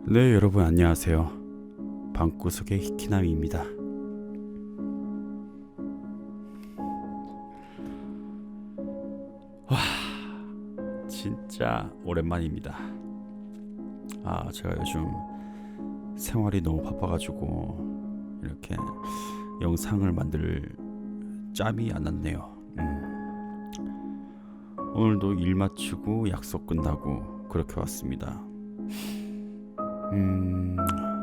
네, 여러분 안녕하세요. 방구석의 히키나미입니다. 와, 진짜 오랜만입니다. 제가 요즘 생활이 너무 바빠가지고 이렇게 영상을 만들 짬이 안 났네요. 오늘도 일 마치고 약속 끝나고 그렇게 왔습니다.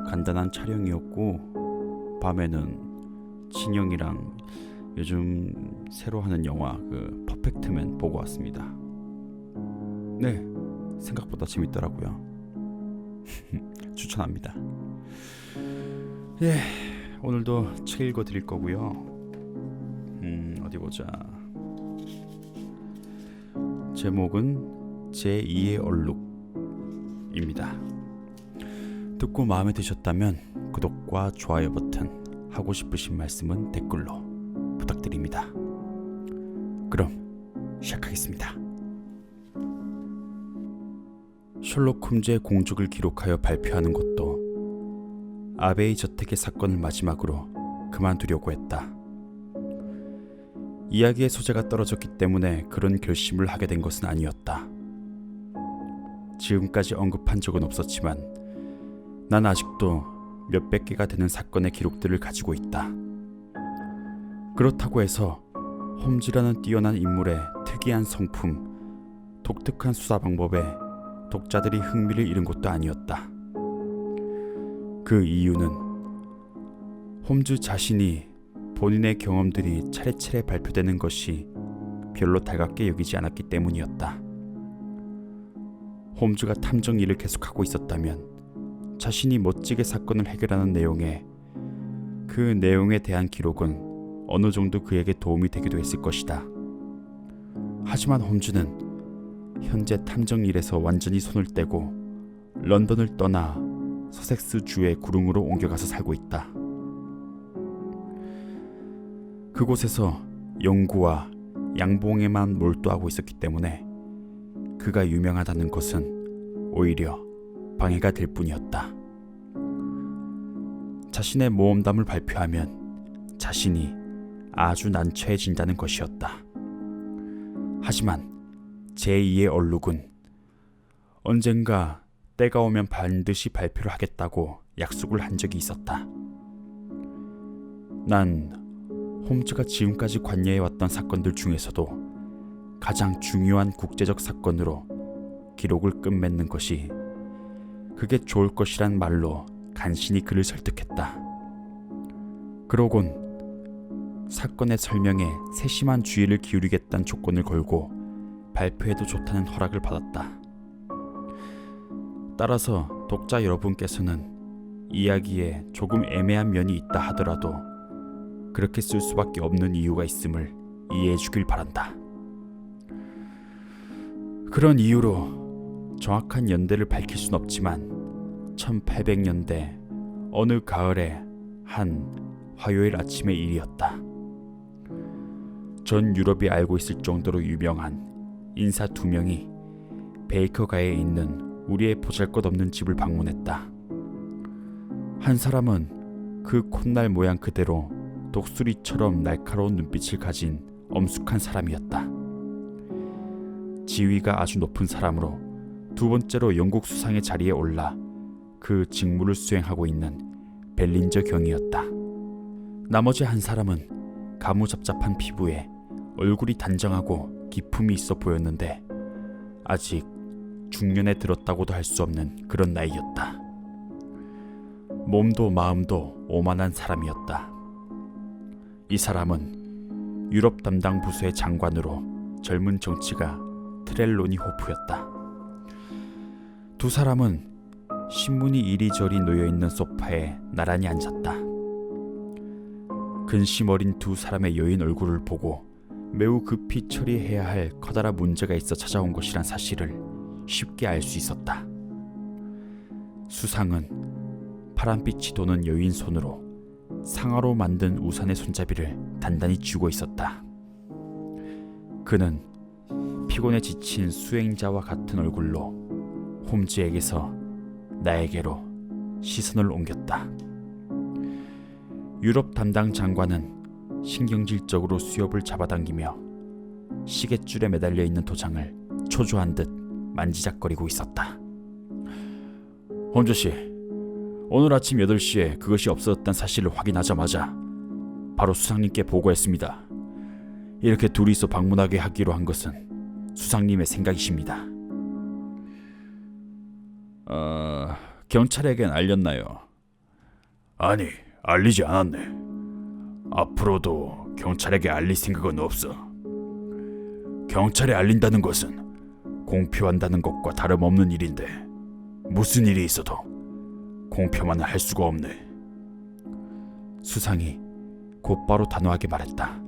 간단한 촬영이었고 밤에는 진영이랑 요즘 새로 하는 영화 그 퍼펙트맨 보고 왔습니다. 네, 생각보다 재밌더라고요. 추천합니다. 예, 오늘도 책 읽어 드릴 거고요. 어디 보자. 제목은 제2의 얼룩입니다. 듣고 마음에 드셨다면 구독과 좋아요 버튼, 하고 싶으신 말씀은 댓글로 부탁드립니다. 그럼 시작하겠습니다. 셜록 홈즈의 공적을 기록하여 발표하는 것도 아베이 저택의 사건을 마지막으로 그만두려고 했다. 이야기의 소재가 떨어졌기 때문에 그런 결심을 하게 된 것은 아니었다. 지금까지 언급한 적은 없었지만 난 아직도 몇백 개가 되는 사건의 기록들을 가지고 있다. 그렇다고 해서 홈즈라는 뛰어난 인물의 특이한 성품, 독특한 수사 방법에 독자들이 흥미를 잃은 것도 아니었다. 그 이유는 홈즈 자신이 본인의 경험들이 차례차례 발표되는 것이 별로 달갑게 여기지 않았기 때문이었다. 홈즈가 탐정 일을 계속하고 있었다면 자신이 멋지게 사건을 해결하는 그 내용에 대한 기록은 어느 정도 그에게 도움이 되기도 했을 것이다. 하지만 홈즈는 현재 탐정 일에서 완전히 손을 떼고 런던을 떠나 서섹스 주의 구릉으로 옮겨가서 살고 있다. 그곳에서 연구와 양봉에만 몰두하고 있었기 때문에 그가 유명하다는 것은 오히려 방해가 될 뿐이었다. 자신의 모험담을 발표하면 자신이 아주 난처해진다는 것이었다. 하지만 제2의 얼룩은 언젠가 때가 오면 반드시 발표를 하겠다고 약속을 한 적이 있었다. 난 홈즈가 지금까지 관여해왔던 사건들 중에서도 가장 중요한 국제적 사건으로 기록을 끝맺는 것이 그게 좋을 것이란 말로 간신히 그를 설득했다. 그러곤 사건의 설명에 세심한 주의를 기울이겠다는 조건을 걸고 발표해도 좋다는 허락을 받았다. 따라서 독자 여러분께서는 이야기에 조금 애매한 면이 있다 하더라도 그렇게 쓸 수밖에 없는 이유가 있음을 이해해 주길 바란다. 그런 이유로 정확한 연대를 밝힐 순 없지만 1800년대 어느 가을의 한 화요일 아침의 일이었다. 전 유럽이 알고 있을 정도로 유명한 인사 2명이 베이커가에 있는 우리의 보잘것없는 집을 방문했다. 한 사람은 그 콧날 모양 그대로 독수리처럼 날카로운 눈빛을 가진 엄숙한 사람이었다. 지위가 아주 높은 사람으로 두 번째로 영국 수상의 자리에 올라 그 직무를 수행하고 있는 벨린저 경이었다. 나머지 한 사람은 가무잡잡한 피부에 얼굴이 단정하고 기품이 있어 보였는데 아직 중년에 들었다고도 할 수 없는 그런 나이였다. 몸도 마음도 오만한 사람이었다. 이 사람은 유럽 담당 부서의 장관으로 젊은 정치가 트렐로니 호프였다. 두 사람은 신문이 이리저리 놓여있는 소파에 나란히 앉았다. 근심 어린 두 사람의 여인 얼굴을 보고 매우 급히 처리해야 할 커다란 문제가 있어 찾아온 것이란 사실을 쉽게 알 수 있었다. 수상은 파란빛이 도는 여인 손으로 상아로 만든 우산의 손잡이를 단단히 쥐고 있었다. 그는 피곤에 지친 수행자와 같은 얼굴로 홈즈에게서 나에게로 시선을 옮겼다. 유럽 담당 장관은 신경질적으로 수염을 잡아당기며 시계줄에 매달려 있는 도장을 초조한 듯 만지작거리고 있었다. 홈즈씨, 오늘 아침 8시에 그것이 없어졌다는 사실을 확인하자마자 바로 수상님께 보고했습니다. 이렇게 둘이서 방문하게 하기로 한 것은 수상님의 생각이십니다. 경찰에겐 알렸나요? 아니, 알리지 않았네. 앞으로도 경찰에게 알릴 생각은 없어. 경찰에 알린다는 것은 공표한다는 것과 다름없는 일인데 무슨 일이 있어도 공표만은 할 수가 없네. 수상이 곧바로 단호하게 말했다.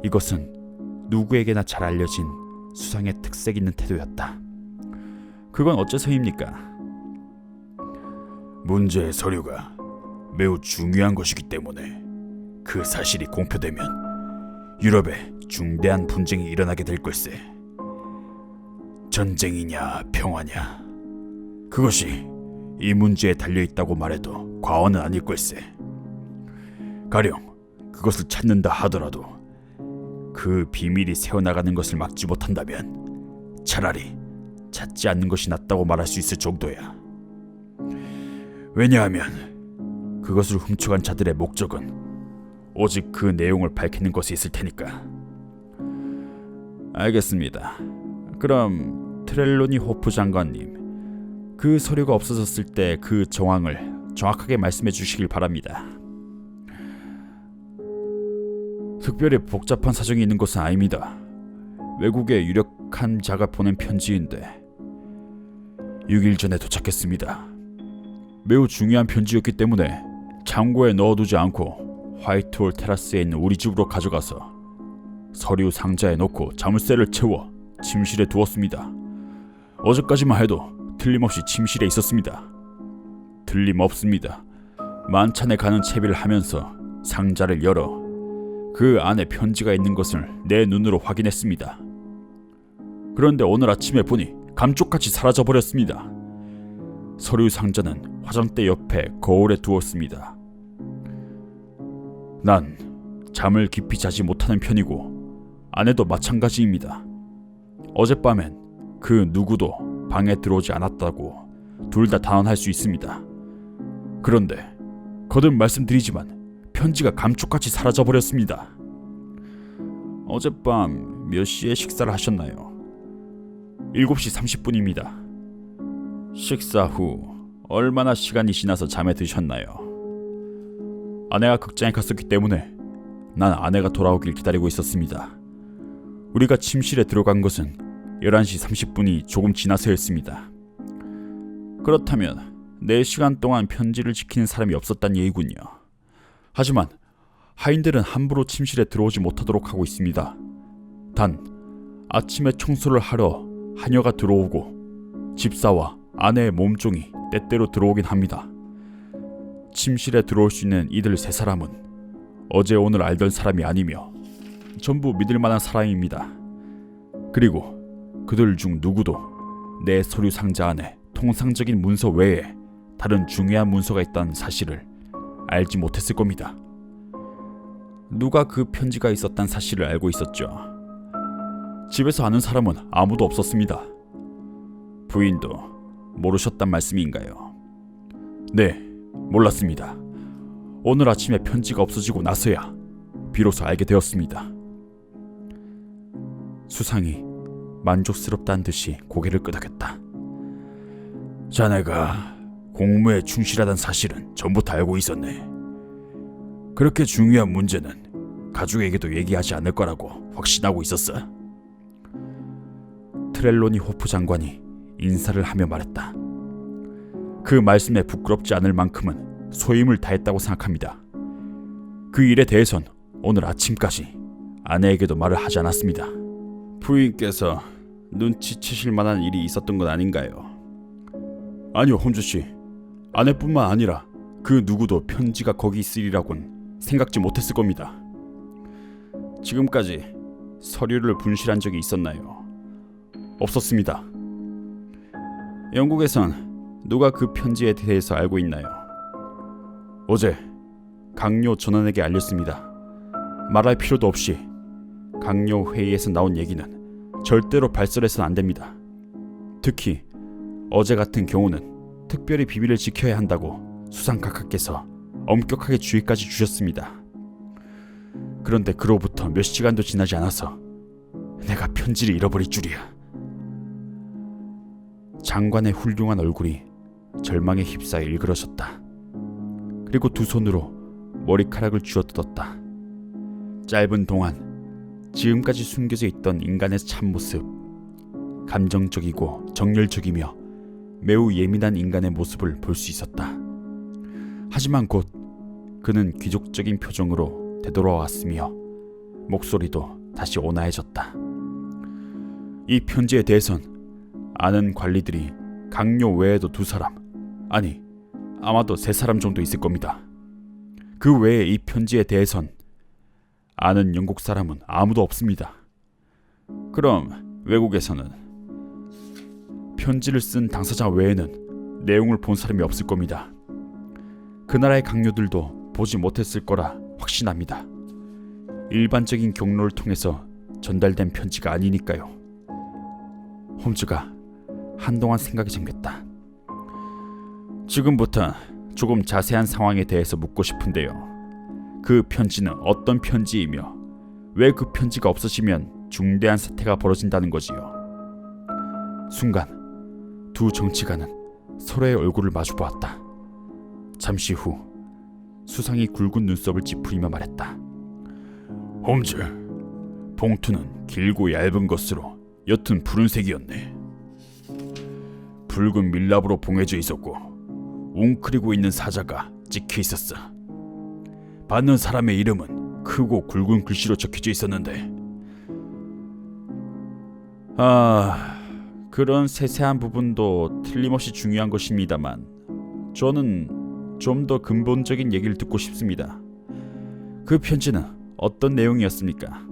이것은 누구에게나 잘 알려진 수상의 특색 있는 태도였다. 그건 어째서입니까? 문제의 서류가 매우 중요한 것이기 때문에 그 사실이 공표되면 유럽에 중대한 분쟁이 일어나게 될 걸세. 전쟁이냐 평화냐, 그것이 이 문제에 달려있다고 말해도 과언은 아닐 걸세. 가령 그것을 찾는다 하더라도 그 비밀이 새어나가는 것을 막지 못한다면 차라리 찾지 않는 것이 낫다고 말할 수 있을 정도야. 왜냐하면 그것을 훔쳐간 자들의 목적은 오직 그 내용을 밝히는 것이 있을 테니까. 알겠습니다. 그럼 트렐로니 호프 장관님, 그 서류가 없어졌을 때 그 정황을 정확하게 말씀해 주시길 바랍니다. 특별히 복잡한 사정이 있는 것은 아닙니다. 외국의 유력한 자가 보낸 편지인데 6일 전에 도착했습니다. 매우 중요한 편지였기 때문에 창고에 넣어두지 않고 화이트홀 테라스에 있는 우리 집으로 가져가서 서류 상자에 넣고 자물쇠를 채워 침실에 두었습니다. 어제까지만 해도 틀림없이 침실에 있었습니다. 틀림없습니다. 만찬에 가는 채비를 하면서 상자를 열어 그 안에 편지가 있는 것을 내 눈으로 확인했습니다. 그런데 오늘 아침에 보니 감쪽같이 사라져버렸습니다. 서류 상자는 화장대 옆에 거울에 두었습니다. 난 잠을 깊이 자지 못하는 편이고 아내도 마찬가지입니다. 어젯밤엔 그 누구도 방에 들어오지 않았다고 둘 다 단언할 수 있습니다. 그런데 거듭 말씀드리지만 편지가 감쪽같이 사라져버렸습니다. 어젯밤 몇 시에 식사를 하셨나요? 7시 30분입니다. 식사 후 얼마나 시간이 지나서 잠에 드셨나요? 아내가 극장에 갔었기 때문에 난 아내가 돌아오길 기다리고 있었습니다. 우리가 침실에 들어간 것은 11시 30분이 조금 지나서였습니다. 그렇다면 4시간 동안 편지를 지키는 사람이 없었단 얘기군요. 하지만 하인들은 함부로 침실에 들어오지 못하도록 하고 있습니다. 단 아침에 청소를 하러 하녀가 들어오고 집사와 아내의 몸종이 때때로 들어오긴 합니다. 침실에 들어올 수 있는 이들 3사람은 어제 오늘 알던 사람이 아니며 전부 믿을 만한 사람입니다. 그리고 그들 중 누구도 내 서류 상자 안에 통상적인 문서 외에 다른 중요한 문서가 있다는 사실을 알지 못했을 겁니다. 누가 그 편지가 있었다는 사실을 알고 있었죠. 집에서 아는 사람은 아무도 없었습니다. 부인도 모르셨단 말씀인가요? 네, 몰랐습니다. 오늘 아침에 편지가 없어지고 나서야 비로소 알게 되었습니다. 수상이 만족스럽다는 듯이 고개를 끄덕였다. 자네가 공무에 충실하다는 사실은 전부터 알고 있었네. 그렇게 중요한 문제는 가족에게도 얘기하지 않을 거라고 확신하고 있었어. 트렐로니 호프 장관이 인사를 하며 말했다. 그 말씀에 부끄럽지 않을 만큼은 소임을 다했다고 생각합니다. 그 일에 대해선 오늘 아침까지 아내에게도 말을 하지 않았습니다. 부인께서 눈치채실 만한 일이 있었던 건 아닌가요? 아니요, 홈즈씨. 아내뿐만 아니라 그 누구도 편지가 거기 있으리라곤 생각지 못했을 겁니다. 지금까지 서류를 분실한 적이 있었나요? 없었습니다. 영국에선 누가 그 편지에 대해서 알고 있나요? 어제 강요 전원에게 알렸습니다. 말할 필요도 없이 강요 회의에서 나온 얘기는 절대로 발설해서는 안 됩니다. 특히 어제 같은 경우는 특별히 비밀을 지켜야 한다고 수상각하께서 엄격하게 주의까지 주셨습니다. 그런데 그로부터 몇 시간도 지나지 않아서 내가 편지를 잃어버릴 줄이야. 장관의 훌륭한 얼굴이 절망에 휩싸여 일그러졌다. 그리고 두 손으로 머리카락을 쥐어뜯었다. 짧은 동안 지금까지 숨겨져 있던 인간의 참모습, 감정적이고 정열적이며 매우 예민한 인간의 모습을 볼 수 있었다. 하지만 곧 그는 귀족적인 표정으로 되돌아왔으며 목소리도 다시 온화해졌다. 이 편지에 대해선 아는 관리들이 강요 외에도 2사람, 아니 아마도 3사람 정도 있을 겁니다. 그 외에 이 편지에 대해선 아는 영국 사람은 아무도 없습니다. 그럼 외국에서는 편지를 쓴 당사자 외에는 내용을 본 사람이 없을 겁니다. 그 나라의 강요들도 보지 못했을 거라 확신합니다. 일반적인 경로를 통해서 전달된 편지가 아니니까요. 홈즈가 한동안 생각에 잠겼다. 지금부터 조금 자세한 상황에 대해서 묻고 싶은데요. 그 편지는 어떤 편지이며 왜 그 편지가 없어지면 중대한 사태가 벌어진다는 거지요? 순간 두 정치가는 서로의 얼굴을 마주보았다. 잠시 후 수상이 굵은 눈썹을 찌푸리며 말했다. 홈즈, 봉투는 길고 얇은 것으로 옅은 푸른색이었네. 붉은 밀랍으로 봉해져 있었고 웅크리고 있는 사자가 찍혀 있었어. 받는 사람의 이름은 크고 굵은 글씨로 적혀져 있었는데, 그런 세세한 부분도 틀림없이 중요한 것입니다만 저는 좀 더 근본적인 얘기를 듣고 싶습니다. 그 편지는 어떤 내용이었습니까?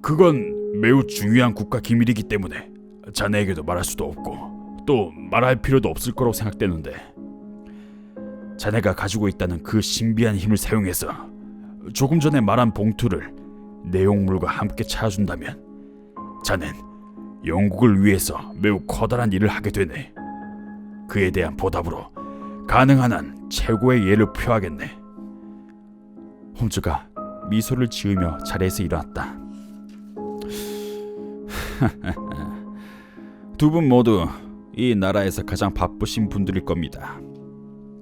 그건 매우 중요한 국가 기밀이기 때문에 자네에게도 말할 수도 없고 또 말할 필요도 없을 거라고 생각되는데, 자네가 가지고 있다는 그 신비한 힘을 사용해서 조금 전에 말한 봉투를 내용물과 함께 찾아준다면 자넨 영국을 위해서 매우 커다란 일을 하게 되네. 그에 대한 보답으로 가능한 한 최고의 예를 표하겠네. 홈즈가 미소를 지으며 자리에서 일어났다. 두 분 모두 이 나라에서 가장 바쁘신 분들일 겁니다.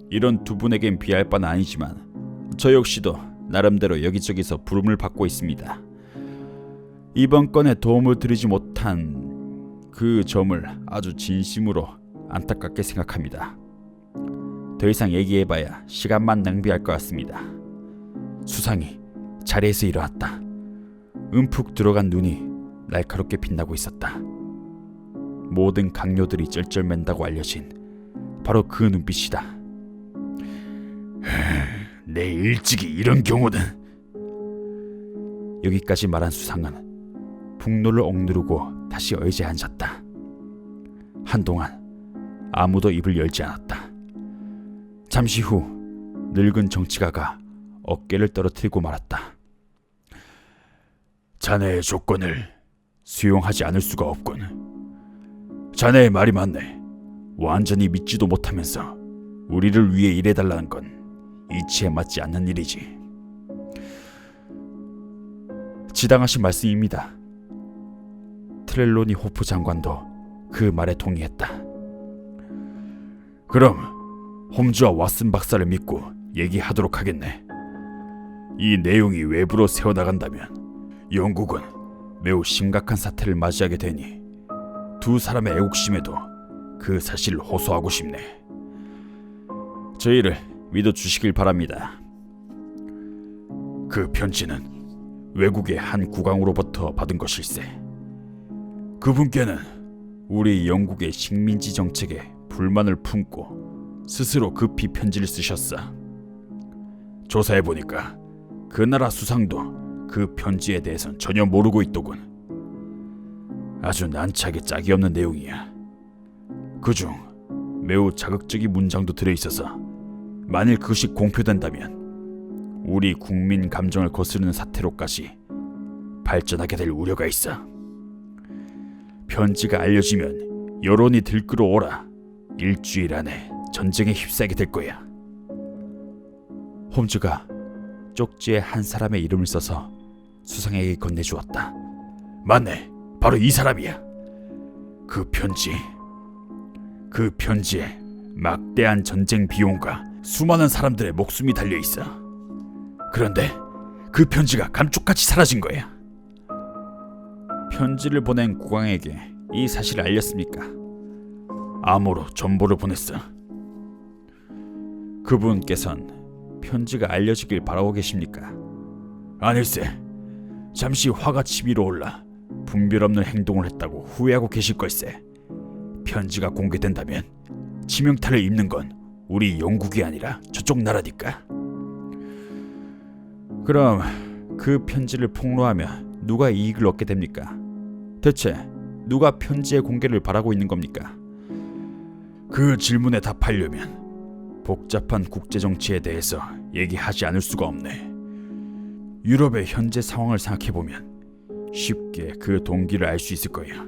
이런 두 분에겐 비할 바는 아니지만 저 역시도 나름대로 여기저기서 부름을 받고 있습니다. 이번 건에 도움을 드리지 못한 그 점을 아주 진심으로 안타깝게 생각합니다. 더 이상 얘기해봐야 시간만 낭비할 것 같습니다. 수상이 자리에서 일어났다. 움푹 들어간 눈이 날카롭게 빛나고 있었다. 모든 강요들이 쩔쩔맨다고 알려진 바로 그 눈빛이다. 내 일찍이 이런 경우는... 여기까지 말한 수상은 분노를 억누르고 다시 의자에 앉았다. 한동안 아무도 입을 열지 않았다. 잠시 후 늙은 정치가가 어깨를 떨어뜨리고 말았다. 자네의 조건을 수용하지 않을 수가 없군. 자네의 말이 맞네. 완전히 믿지도 못하면서 우리를 위해 일해달라는 건 이치에 맞지 않는 일이지. 지당하신 말씀입니다. 트렐로니 호프 장관도 그 말에 동의했다. 그럼 홈즈와 왓슨 박사를 믿고 얘기하도록 하겠네. 이 내용이 외부로 새어나간다면 영국은 매우 심각한 사태를 맞이하게 되니 두 사람의 애국심에도 그 사실을 호소하고 싶네. 저희를 믿어주시길 바랍니다. 그 편지는 외국의 한 국왕으로부터 받은 것일세. 그분께는 우리 영국의 식민지 정책에 불만을 품고 스스로 급히 편지를 쓰셨어. 조사해보니까 그 나라 수상도 그 편지에 대해선 전혀 모르고 있더군. 아주 난처하게 짝이 없는 내용이야. 그중 매우 자극적인 문장도 들어있어서 만일 그것이 공표된다면 우리 국민 감정을 거스르는 사태로까지 발전하게 될 우려가 있어. 편지가 알려지면 여론이 들끓어오라 일주일 안에 전쟁에 휩싸이게 될 거야. 홈즈가 쪽지에 한 사람의 이름을 써서 수상에게 건네주었다. 맞네, 바로 이 사람이야. 그 편지에 막대한 전쟁 비용과 수많은 사람들의 목숨이 달려있어. 그런데 그 편지가 감쪽같이 사라진 거야. 편지를 보낸 국왕에게 이 사실을 알렸습니까? 암호로 전보를 보냈어. 그분께선 편지가 알려지길 바라고 계십니까? 아닐세, 잠시 화가 치밀어 올라 분별 없는 행동을 했다고 후회하고 계실 걸세. 편지가 공개된다면 치명타를 입는 건 우리 영국이 아니라 저쪽 나라니까. 그럼 그 편지를 폭로하면 누가 이익을 얻게 됩니까? 대체 누가 편지의 공개를 바라고 있는 겁니까? 그 질문에 답하려면 복잡한 국제정치에 대해서 얘기하지 않을 수가 없네. 유럽의 현재 상황을 생각해보면 쉽게 그 동기를 알 수 있을 거야.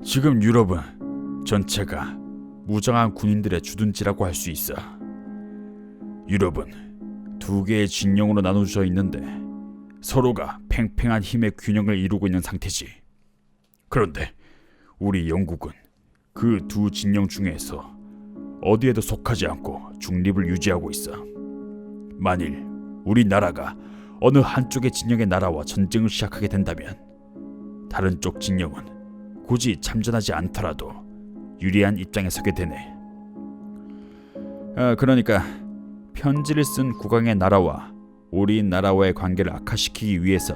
지금 유럽은 전체가 무장한 군인들의 주둔지라고 할 수 있어. 유럽은 두 개의 진영으로 나눠져 있는데 서로가 팽팽한 힘의 균형을 이루고 있는 상태지. 그런데 우리 영국은 그 두 진영 중에서 어디에도 속하지 않고 중립을 유지하고 있어. 만일 우리나라가 어느 한쪽의 진영의 나라와 전쟁을 시작하게 된다면 다른 쪽 진영은 굳이 참전하지 않더라도 유리한 입장에 서게 되네. 그러니까 편지를 쓴 국왕의 나라와 우리나라와의 관계를 악화시키기 위해서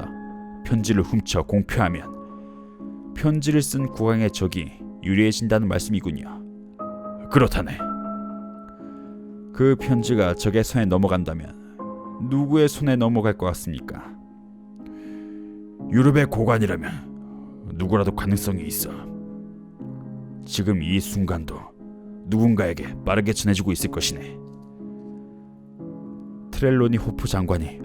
편지를 훔쳐 공표하면 편지를 쓴 국왕의 적이 유리해진다는 말씀이군요. 그렇다네. 그 편지가 적의 손에 넘어간다면 누구의 손에 넘어갈 것 같습니까? 유럽의 고관이라면 누구라도 가능성이 있어. 지금 이 순간도 누군가에게 빠르게 전해지고 있을 것이네. 트렐로니 호프 장관이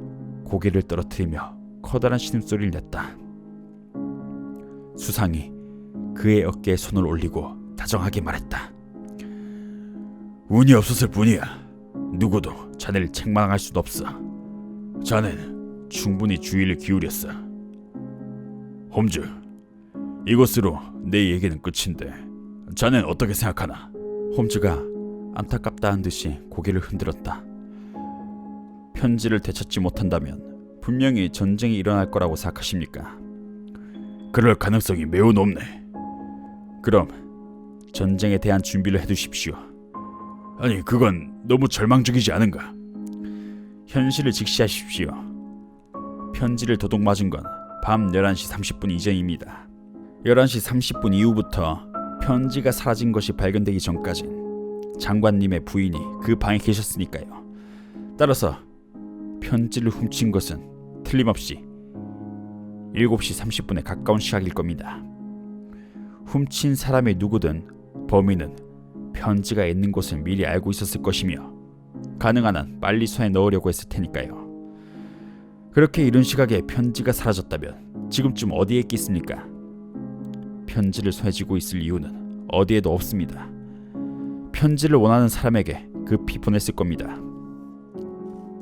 고개를 떨어뜨리며 커다란 신음소리를 냈다. 수상이 그의 어깨에 손을 올리고 다정하게 말했다. 운이 없었을 뿐이야. 누구도 자네를 책망할 수는 없어. 자네는 충분히 주의를 기울였어. 홈즈, 이것으로 내 얘기는 끝인데 자네는 어떻게 생각하나? 홈즈가 안타깝다는 듯이 고개를 흔들었다. 편지를 되찾지 못한다면 분명히 전쟁이 일어날 거라고 생각하십니까? 그럴 가능성이 매우 높네. 그럼 전쟁에 대한 준비를 해두십시오. 아니, 그건 너무 절망적이지 않은가? 현실을 직시하십시오. 편지를 도둑맞은 건 밤 11시 30분 이전입니다. 11시 30분 이후부터 편지가 사라진 것이 발견되기 전까진 장관님의 부인이 그 방에 계셨으니까요. 따라서 편지를 훔친 것은 틀림없이 7시 30분에 가까운 시각일 겁니다. 훔친 사람이 누구든 범인은 편지가 있는 곳을 미리 알고 있었을 것이며 가능한 한 빨리 손에 넣으려고 했을 테니까요. 그렇게 이른 시각에 편지가 사라졌다면 지금쯤 어디에 있겠습니까? 편지를 손에 쥐고 있을 이유는 어디에도 없습니다. 편지를 원하는 사람에게 급히 보냈을 겁니다.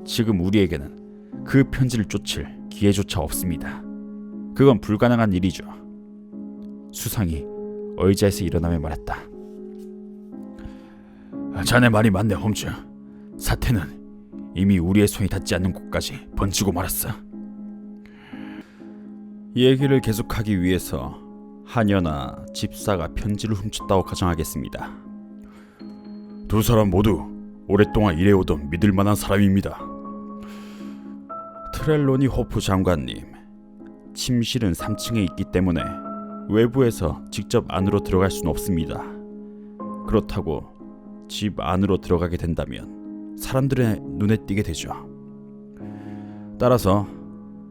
지금 우리에게는 그 편지를 쫓을 기회조차 없습니다. 그건 불가능한 일이죠. 수상이 의자에서 일어나며 말했다. 자네 말이 맞네, 홈즈. 사태는 이미 우리의 손이 닿지 않는 곳까지 번지고 말았어. 얘기를 계속하기 위해서 하녀나 집사가 편지를 훔쳤다고 가정하겠습니다. 두 사람 모두 오랫동안 일해오던 믿을 만한 사람입니다. 트렐로니 호프 장관님, 침실은 3층에 있기 때문에 외부에서 직접 안으로 들어갈 수는 없습니다. 그렇다고 집 안으로 들어가게 된다면 사람들의 눈에 띄게 되죠. 따라서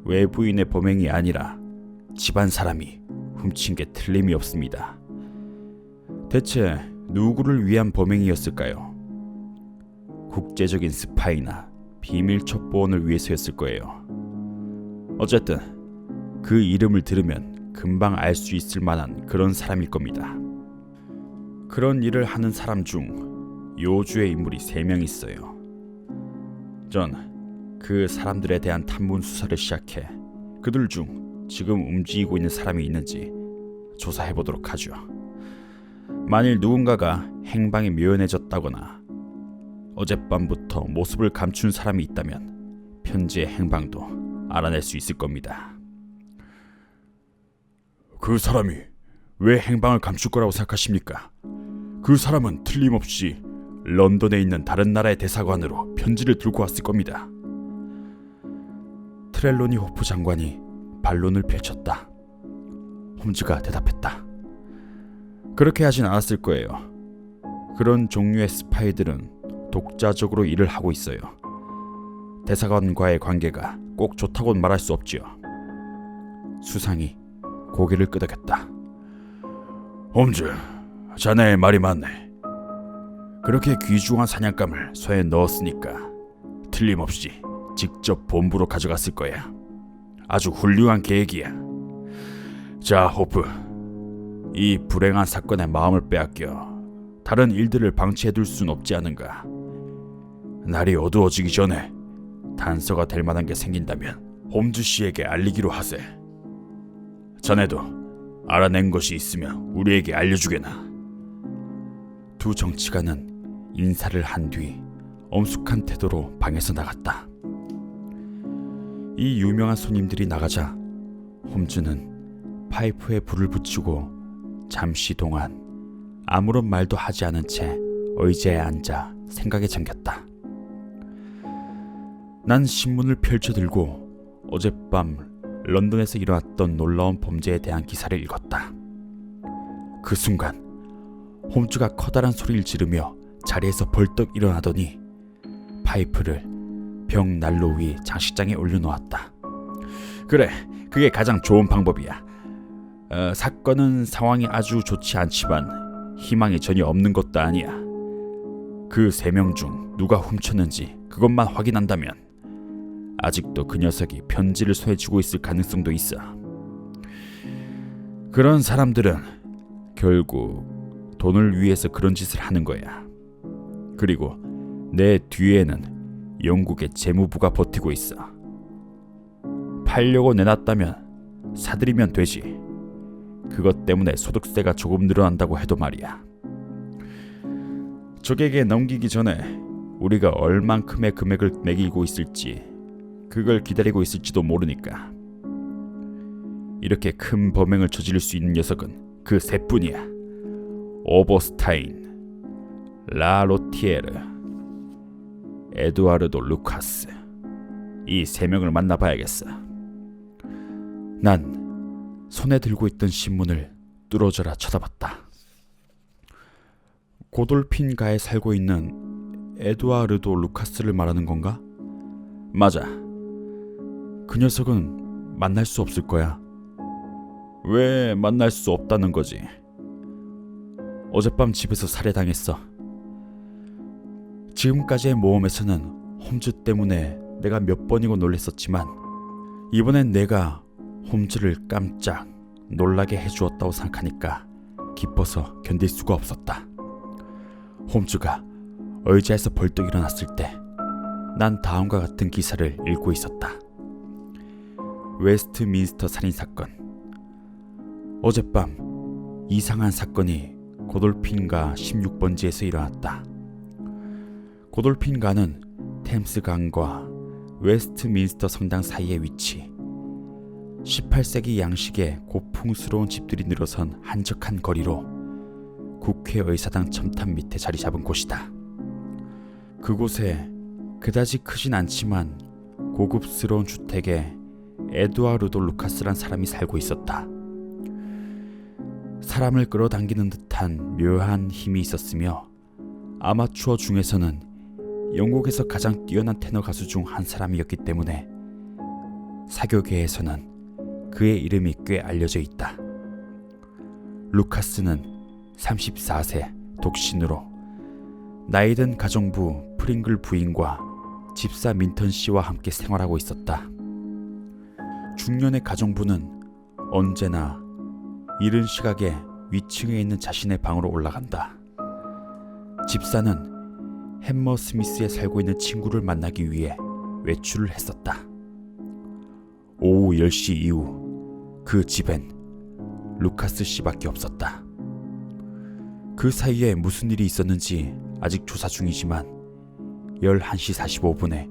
외부인의 범행이 아니라 집안 사람이 훔친 게 틀림이 없습니다. 대체 누구를 위한 범행이었을까요? 국제적인 스파이나 비밀 첩보원을 위해서였을 거예요. 어쨌든 그 이름을 들으면 금방 알 수 있을 만한 그런 사람일 겁니다. 그런 일을 하는 사람 중 요주의 인물이 3명 있어요. 전 그 사람들에 대한 탐문 수사를 시작해 그들 중 지금 움직이고 있는 사람이 있는지 조사해보도록 하죠. 만일 누군가가 행방이 묘연해졌다거나 어젯밤부터 모습을 감춘 사람이 있다면 편지의 행방도 알아낼 수 있을 겁니다. 그 사람이 왜 행방을 감출 거라고 생각하십니까? 그 사람은 틀림없이 런던에 있는 다른 나라의 대사관으로 편지를 들고 왔을 겁니다. 트렐로니 호프 장관이 반론을 펼쳤다. 홈즈가 대답했다. 그렇게 하진 않았을 거예요. 그런 종류의 스파이들은 독자적으로 일을 하고 있어요. 대사관과의 관계가 꼭 좋다고는 말할 수 없지요. 수상이 고개를 끄덕였다. 홈즈, 자네의 말이 맞네. 그렇게 귀중한 사냥감을 손에 넣었으니까 틀림없이 직접 본부로 가져갔을 거야. 아주 훌륭한 계획이야. 자, 호프, 이 불행한 사건에 마음을 빼앗겨 다른 일들을 방치해둘 순 없지 않은가. 날이 어두워지기 전에 단서가 될 만한 게 생긴다면 홈즈 씨에게 알리기로 하세. 자네도 알아낸 것이 있으면 우리에게 알려주게나. 두 정치가는 인사를 한 뒤 엄숙한 태도로 방에서 나갔다. 이 유명한 손님들이 나가자 홈즈는 파이프에 불을 붙이고 잠시 동안 아무런 말도 하지 않은 채 의자에 앉아 생각에 잠겼다. 난 신문을 펼쳐들고 어젯밤 런던에서 일어났던 놀라운 범죄에 대한 기사를 읽었다. 그 순간 홈즈가 커다란 소리를 지르며 자리에서 벌떡 일어나더니 파이프를 벽 난로 위 장식장에 올려놓았다. 그래, 그게 가장 좋은 방법이야. 사건은 상황이 아주 좋지 않지만 희망이 전혀 없는 것도 아니야. 그 3명 중 누가 훔쳤는지 그것만 확인한다면 아직도 그 녀석이 편지를 손에 쥐고 있을 가능성도 있어. 그런 사람들은 결국 돈을 위해서 그런 짓을 하는 거야. 그리고 내 뒤에는 영국의 재무부가 버티고 있어. 팔려고 내놨다면 사들이면 되지. 그것 때문에 소득세가 조금 늘어난다고 해도 말이야. 적에게 넘기기 전에 우리가 얼만큼의 금액을 매기고 있을지, 그걸 기다리고 있을지도 모르니까. 이렇게 큰 범행을 저지를 수 있는 녀석은 그 3뿐이야. 오버스타인, 라 로티에르, 에두아르도 루카스. 이 3명을 만나봐야겠어. 난 손에 들고 있던 신문을 뚫어져라 쳐다봤다. 고돌핀가에 살고 있는 에두아르도 루카스를 말하는 건가? 맞아. 그 녀석은 만날 수 없을 거야. 왜 만날 수 없다는 거지? 어젯밤 집에서 살해당했어. 지금까지의 모험에서는 홈즈 때문에 내가 몇 번이고 놀랬었지만 이번엔 내가 홈즈를 깜짝 놀라게 해주었다고 생각하니까 기뻐서 견딜 수가 없었다. 홈즈가 의자에서 벌떡 일어났을 때 난 다음과 같은 기사를 읽고 있었다. 웨스트민스터 살인사건. 어젯밤 이상한 사건이 고돌핀가 16번지에서 일어났다. 고돌핀가는 템스강과 웨스트민스터 성당 사이에 위치. 18세기 양식의 고풍스러운 집들이 늘어선 한적한 거리로 국회의사당 첨탑 밑에 자리 잡은 곳이다. 그곳에 그다지 크진 않지만 고급스러운 주택에 에두아르도 루카스란 사람이 살고 있었다. 사람을 끌어당기는 듯한 묘한 힘이 있었으며 아마추어 중에서는 영국에서 가장 뛰어난 테너 가수 중 한 사람이었기 때문에 사교계에서는 그의 이름이 꽤 알려져 있다. 루카스는 34세 독신으로 나이든 가정부 프링글 부인과 집사 민턴 씨와 함께 생활하고 있었다. 중년의 가정부는 언제나 이른 시각에 위층에 있는 자신의 방으로 올라간다. 집사는 햄머 스미스에 살고 있는 친구를 만나기 위해 외출을 했었다. 오후 10시 이후 그 집엔 루카스 씨밖에 없었다. 그 사이에 무슨 일이 있었는지 아직 조사 중이지만 11시 45분에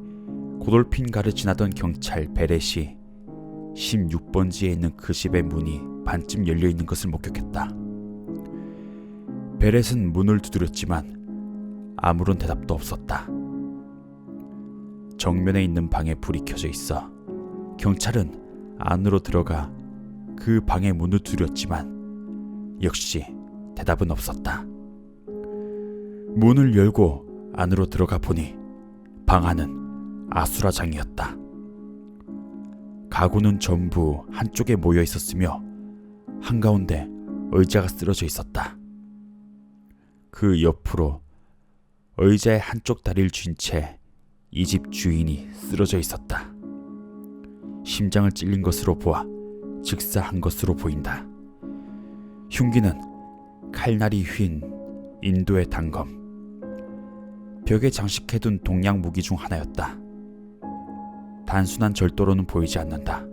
고돌핀가를 지나던 경찰 베렛이 16번지에 있는 그 집의 문이 반쯤 열려있는 것을 목격했다. 베렛은 문을 두드렸지만 아무런 대답도 없었다. 정면에 있는 방에 불이 켜져 있어 경찰은 안으로 들어가 그 방의 문을 두드렸지만 역시 대답은 없었다. 문을 열고 안으로 들어가 보니 방 안은 아수라장이었다. 가구는 전부 한쪽에 모여 있었으며 한가운데 의자가 쓰러져 있었다. 그 옆으로 의자의 한쪽 다리를 쥔 채 이 집 주인이 쓰러져 있었다. 심장을 찔린 것으로 보아 즉사한 것으로 보인다. 흉기는 칼날이 휜 인도의 단검, 벽에 장식해둔 동양 무기 중 하나였다. 단순한 절도로는 보이지 않는다.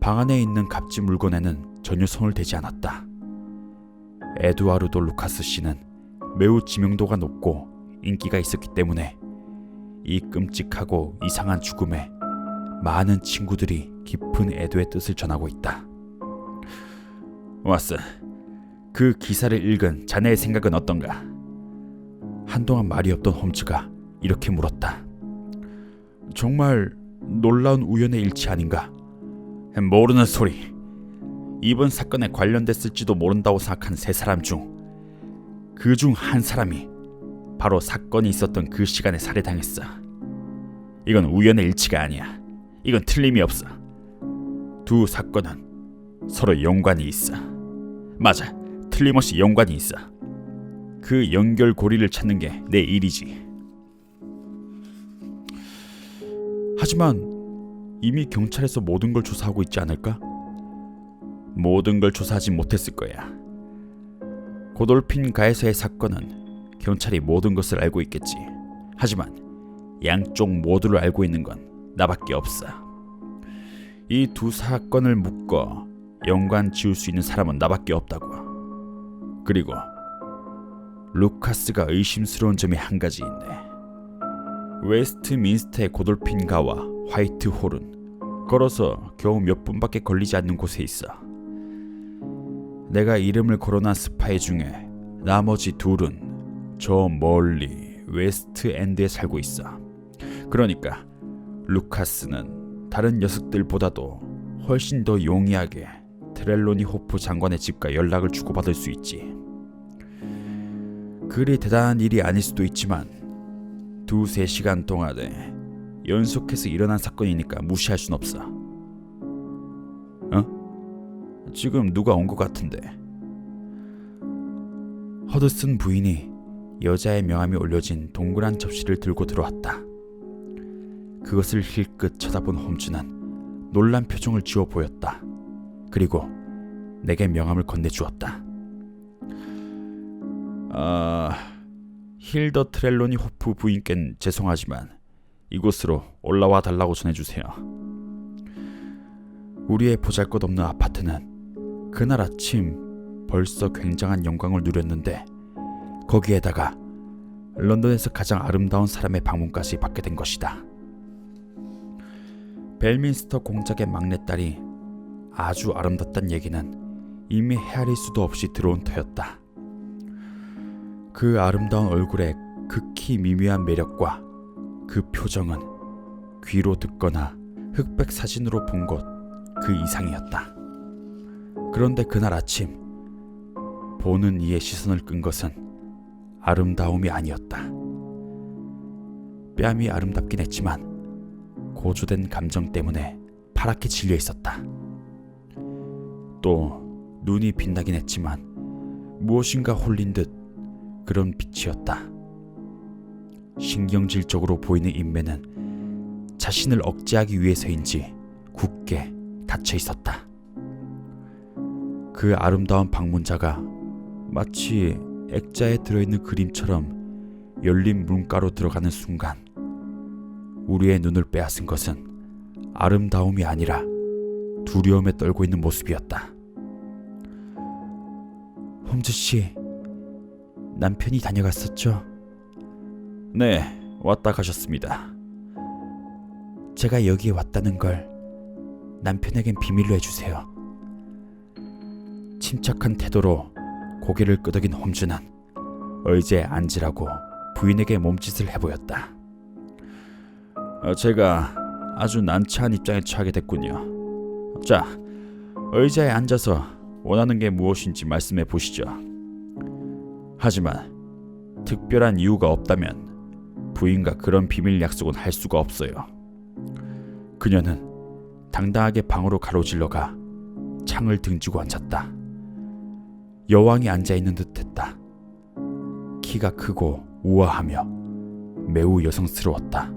방 안에 있는 갑지 물건에는 전혀 손을 대지 않았다. 에두아르도 루카스 씨는 매우 지명도가 높고 인기가 있었기 때문에 이 끔찍하고 이상한 죽음에 많은 친구들이 깊은 애도의 뜻을 전하고 있다. 왓슨, 그 기사를 읽은 자네의 생각은 어떤가? 한동안 말이 없던 홈즈가 이렇게 물었다. 정말 놀라운 우연의 일치 아닌가? 모르는 소리. 이번 사건에 관련됐을지도 모른다고 생각한 세 사람 중 그 중 한 사람이 바로 사건이 있었던 그 시간에 살해당했어. 이건 우연의 일치가 아니야. 이건 틀림이 없어. 두 사건은 서로 연관이 있어. 맞아, 틀림없이 연관이 있어. 그 연결고리를 찾는 게 내 일이지. 하지만 이미 경찰에서 모든 걸 조사하고 있지 않을까? 모든 걸 조사하지 못했을 거야. 고돌핀 가에서의 사건은 경찰이 모든 것을 알고 있겠지. 하지만 양쪽 모두를 알고 있는 건 나밖에 없어. 이 두 사건을 묶어 연관 지을 수 있는 사람은 나밖에 없다고. 그리고 루카스가 의심스러운 점이 한 가지 있네. 웨스트민스터의 고돌핀가와 화이트홀은 걸어서 겨우 몇 분밖에 걸리지 않는 곳에 있어. 내가 이름을 거론한 스파이 중에 나머지 둘은 저 멀리 웨스트엔드에 살고 있어. 그러니까 루카스는 다른 녀석들보다도 훨씬 더 용이하게 트렐로니 호프 장관의 집과 연락을 주고받을 수 있지. 그리 대단한 일이 아닐 수도 있지만 2-3시간 동안에 연속해서 일어난 사건이니까 무시할 순 없어. 지금 누가 온 것 같은데. 허드슨 부인이 여자의 명함이 올려진 동그란 접시를 들고 들어왔다. 그것을 힐끗 쳐다본 홈즈는 놀란 표정을 지어 보였다. 그리고 내게 명함을 건네주었다. 힐더 트렐로니 호프 부인께는 죄송하지만 이곳으로 올라와 달라고 전해주세요. 우리의 보잘것없는 아파트는 그날 아침 벌써 굉장한 영광을 누렸는데 거기에다가 런던에서 가장 아름다운 사람의 방문까지 받게 된 것이다. 벨민스터 공작의 막내딸이 아주 아름답다는 얘기는 이미 헤아릴 수도 없이 들어온 터였다. 그 아름다운 얼굴의 극히 미묘한 매력과 그 표정은 귀로 듣거나 흑백 사진으로 본 것 그 이상이었다. 그런데 그날 아침 보는 이의 시선을 끈 것은 아름다움이 아니었다. 뺨이 아름답긴 했지만 고조된 감정 때문에 파랗게 질려 있었다. 또 눈이 빛나긴 했지만 무엇인가 홀린 듯 그런 빛이었다. 신경질적으로 보이는 인매는 자신을 억제하기 위해서인지 굳게 닫혀 있었다. 그 아름다운 방문자가 마치 액자에 들어있는 그림처럼 열린 문가로 들어가는 순간 우리의 눈을 빼앗은 것은 아름다움이 아니라 두려움에 떨고 있는 모습이었다. 홈즈 씨, 남편이 다녀갔었죠? 네, 왔다 가셨습니다. 제가 여기에 왔다는 걸 남편에겐 비밀로 해주세요. 침착한 태도로 고개를 끄덕인 홈즈는 의자에 앉으라고 부인에게 몸짓을 해보였다. 제가 아주 난처한 입장에 처하게 됐군요. 자, 의자에 앉아서 원하는 게 무엇인지 말씀해 보시죠. 하지만 특별한 이유가 없다면 부인과 그런 비밀 약속은 할 수가 없어요. 그녀는 당당하게 방으로 가로질러가 창을 등지고 앉았다. 여왕이 앉아있는 듯했다. 키가 크고 우아하며 매우 여성스러웠다.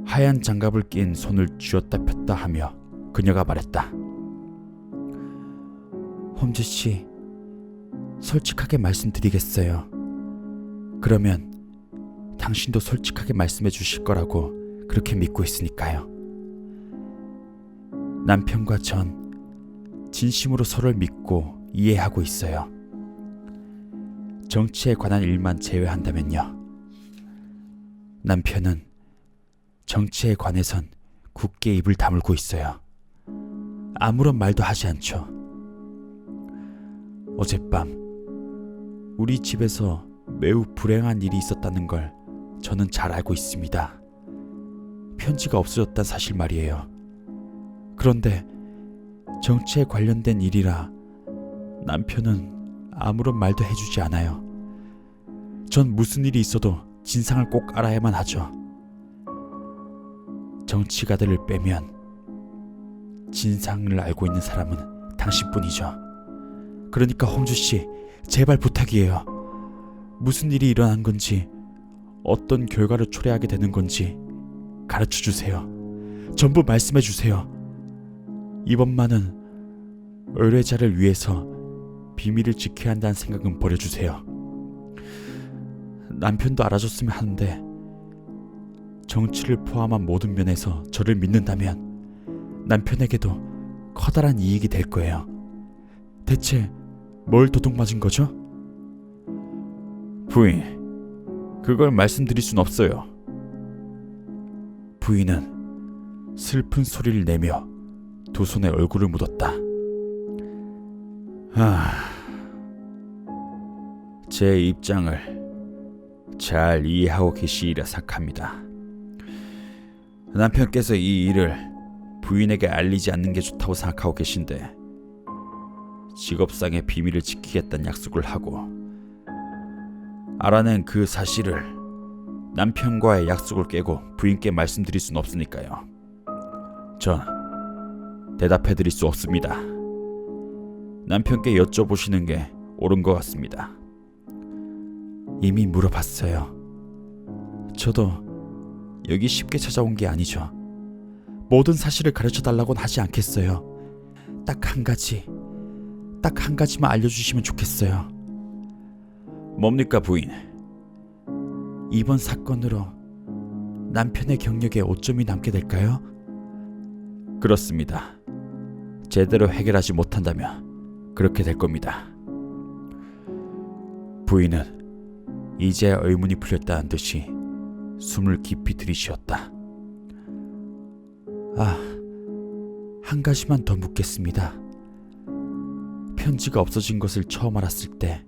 하얀 장갑을 낀 손을 쥐었다 폈다 하며 그녀가 말했다. 홈즈 씨, 솔직하게 말씀드리겠어요. 그러면 당신도 솔직하게 말씀해 주실 거라고 그렇게 믿고 있으니까요. 남편과 전 진심으로 서로를 믿고 이해하고 있어요. 정치에 관한 일만 제외한다면요. 남편은 정치에 관해선 굳게 입을 다물고 있어요. 아무런 말도 하지 않죠. 어젯밤 우리 집에서 매우 불행한 일이 있었다는 걸 저는 잘 알고 있습니다. 편지가 없어졌단 사실 말이에요. 그런데 정치에 관련된 일이라 남편은 아무런 말도 해주지 않아요. 전 무슨 일이 있어도 진상을 꼭 알아야만 하죠. 정치가들을 빼면 진상을 알고 있는 사람은 당신뿐이죠. 그러니까 홈즈 씨, 제발 부탁이에요. 무슨 일이 일어난 건지, 어떤 결과를 초래하게 되는 건지 가르쳐 주세요. 전부 말씀해 주세요. 이번만은 의뢰자를 위해서 비밀을 지켜야 한다는 생각은 버려주세요. 남편도 알아줬으면 하는데 정치를 포함한 모든 면에서 저를 믿는다면 남편에게도 커다란 이익이 될 거예요. 대체 뭘 도둑맞은 거죠? 부인, 그걸 말씀드릴 순 없어요. 부인은 슬픈 소리를 내며 두 손에 얼굴을 묻었다. 제 입장을 잘 이해하고 계시리라 생각합니다. 남편께서 이 일을 부인에게 알리지 않는 게 좋다고 생각하고 계신데 직업상의 비밀을 지키겠다는 약속을 하고 알아낸 그 사실을 남편과의 약속을 깨고 부인께 말씀드릴 수는 없으니까요. 전 대답해드릴 수 없습니다. 남편께 여쭤보시는 게 옳은 것 같습니다. 이미 물어봤어요. 저도 여기 쉽게 찾아온 게 아니죠. 모든 사실을 가르쳐달라고는 하지 않겠어요. 딱 한 가지만 알려주시면 좋겠어요. 뭡니까 부인? 이번 사건으로 남편의 경력에 오점이 남게 될까요? 그렇습니다. 제대로 해결하지 못한다면 그렇게 될 겁니다. 부인은 이제 의문이 풀렸다는 듯이 숨을 깊이 들이쉬었다. 한 가지만 더 묻겠습니다. 편지가 없어진 것을 처음 알았을 때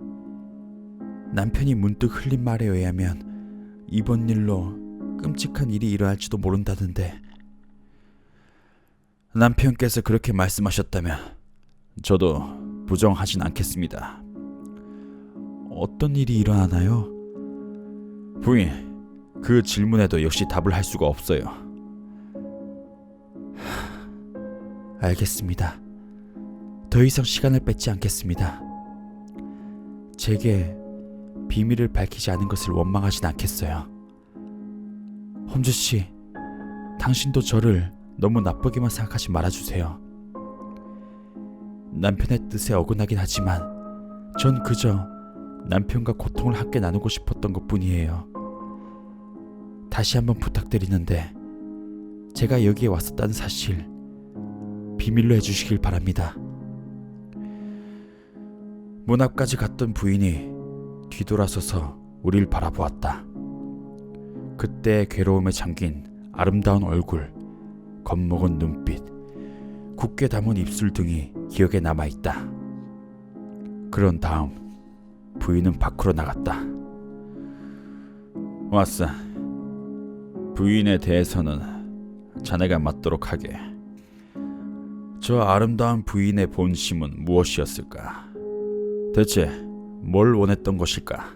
남편이 문득 흘린 말에 의하면 이번 일로 끔찍한 일이 일어날지도 모른다던데 남편께서 그렇게 말씀하셨다면 저도 부정하진 않겠습니다. 어떤 일이 일어나나요? 부인, 그 질문에도 역시 답을 할 수가 없어요. 알겠습니다. 더 이상 시간을 뺏지 않겠습니다. 제게 비밀을 밝히지 않은 것을 원망하진 않겠어요. 홈즈 씨, 당신도 저를 너무 나쁘게만 생각하지 말아주세요. 남편의 뜻에 어긋나긴 하지만 전 그저 남편과 고통을 함께 나누고 싶었던 것뿐이에요. 다시 한번 부탁드리는데 제가 여기에 왔었다는 사실 비밀로 해주시길 바랍니다. 문 앞까지 갔던 부인이 뒤돌아서서 우릴 바라보았다. 그때 괴로움에 잠긴 아름다운 얼굴, 겁먹은 눈빛, 굳게 담은 입술 등이 기억에 남아있다. 그런 다음 부인은 밖으로 나갔다. 왔어. 부인에 대해서는 자네가 맡도록 하게. 저 아름다운 부인의 본심은 무엇이었을까? 대체 뭘 원했던 것일까?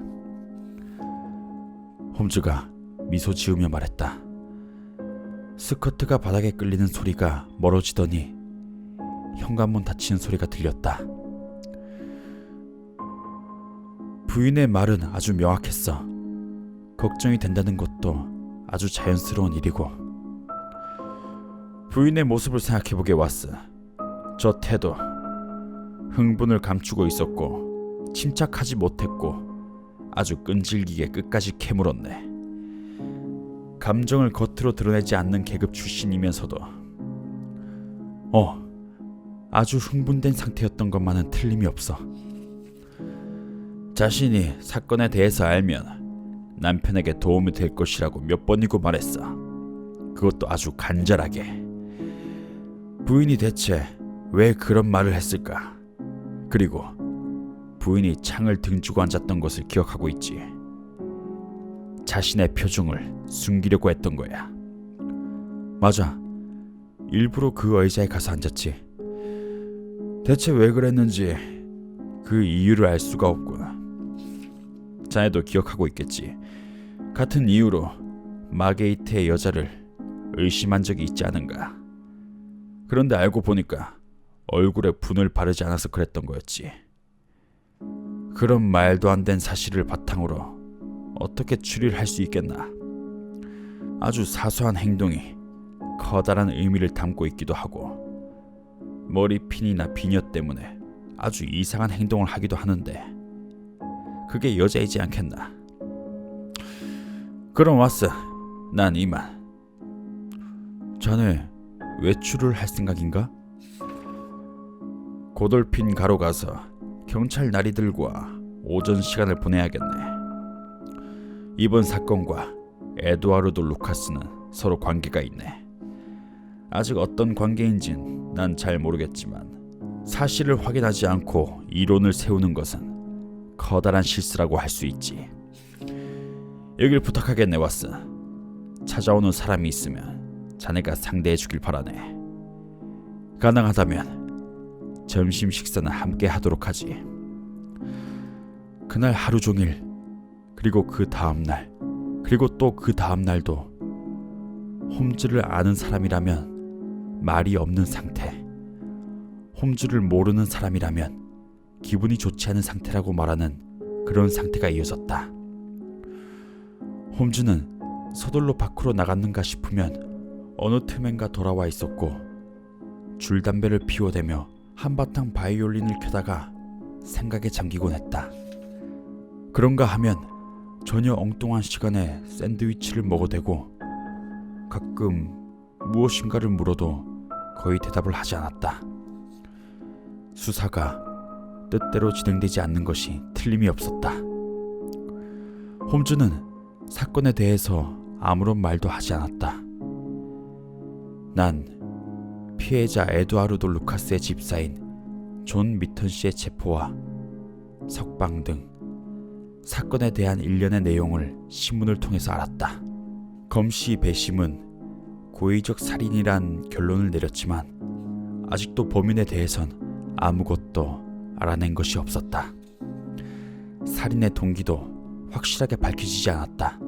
홈즈가 미소 지으며 말했다. 스커트가 바닥에 끌리는 소리가 멀어지더니 현관문 닫히는 소리가 들렸다. 부인의 말은 아주 명확했어. 걱정이 된다는 것도 아주 자연스러운 일이고. 부인의 모습을 생각해보게 왔어. 저 태도, 흥분을 감추고 있었고 침착하지 못했고 아주 끈질기게 끝까지 캐물었네. 감정을 겉으로 드러내지 않는 계급 출신이면서도 아주 흥분된 상태였던 것만은 틀림이 없어. 자신이 사건에 대해서 알면 남편에게 도움이 될 것이라고 몇 번이고 말했어. 그것도 아주 간절하게. 부인이 대체 왜 그런 말을 했을까? 그리고 부인이 창을 등지고 앉았던 것을 기억하고 있지. 자신의 표정을 숨기려고 했던 거야. 맞아. 일부러 그 의자에 가서 앉았지. 대체 왜 그랬는지 그 이유를 알 수가 없구나. 자네도 기억하고 있겠지. 같은 이유로 마게이트의 여자를 의심한 적이 있지 않은가. 그런데 알고 보니까 얼굴에 분을 바르지 않아서 그랬던 거였지. 그런 말도 안 된 사실을 바탕으로 어떻게 추리를 할 수 있겠나. 아주 사소한 행동이 커다란 의미를 담고 있기도 하고 머리핀이나 비녀 때문에 아주 이상한 행동을 하기도 하는데 그게 여자이지 않겠나. 그럼 왔어. 난 이만. 자네 외출을 할 생각인가? 고돌핀 가로 가서 경찰 나리들과 오전 시간을 보내야겠네. 이번 사건과 에두아르도 루카스는 서로 관계가 있네. 아직 어떤 관계인진 난 잘 모르겠지만 사실을 확인하지 않고 이론을 세우는 것은 커다란 실수라고 할 수 있지. 여길 부탁하겠네, 왓슨. 찾아오는 사람이 있으면 자네가 상대해 주길 바라네. 가능하다면 점심 식사는 함께 하도록 하지. 그날 하루 종일, 그리고 그 다음날, 그리고 또 그 다음날도 홈즈를 아는 사람이라면 말이 없는 상태, 홈즈를 모르는 사람이라면 기분이 좋지 않은 상태라고 말하는 그런 상태가 이어졌다. 홈즈는 서둘러 밖으로 나갔는가 싶으면 어느 틈엔가 돌아와 있었고 줄담배를 피워대며 한바탕 바이올린을 켜다가 생각에 잠기곤 했다. 그런가 하면 전혀 엉뚱한 시간에 샌드위치를 먹어대고 가끔 무엇인가를 물어도 거의 대답을 하지 않았다. 수사가 뜻대로 진행되지 않는 것이 틀림이 없었다. 홈즈는 사건에 대해서 아무런 말도 하지 않았다. 난 피해자 에두아르도 루카스의 집사인 존 미턴 씨의 체포와 석방 등 사건에 대한 일련의 내용을 신문을 통해서 알았다. 검시 배심은 고의적 살인이란 결론을 내렸지만 아직도 범인에 대해선 아무것도 알아낸 것이 없었다. 살인의 동기도 확실하게 밝혀지지 않았다.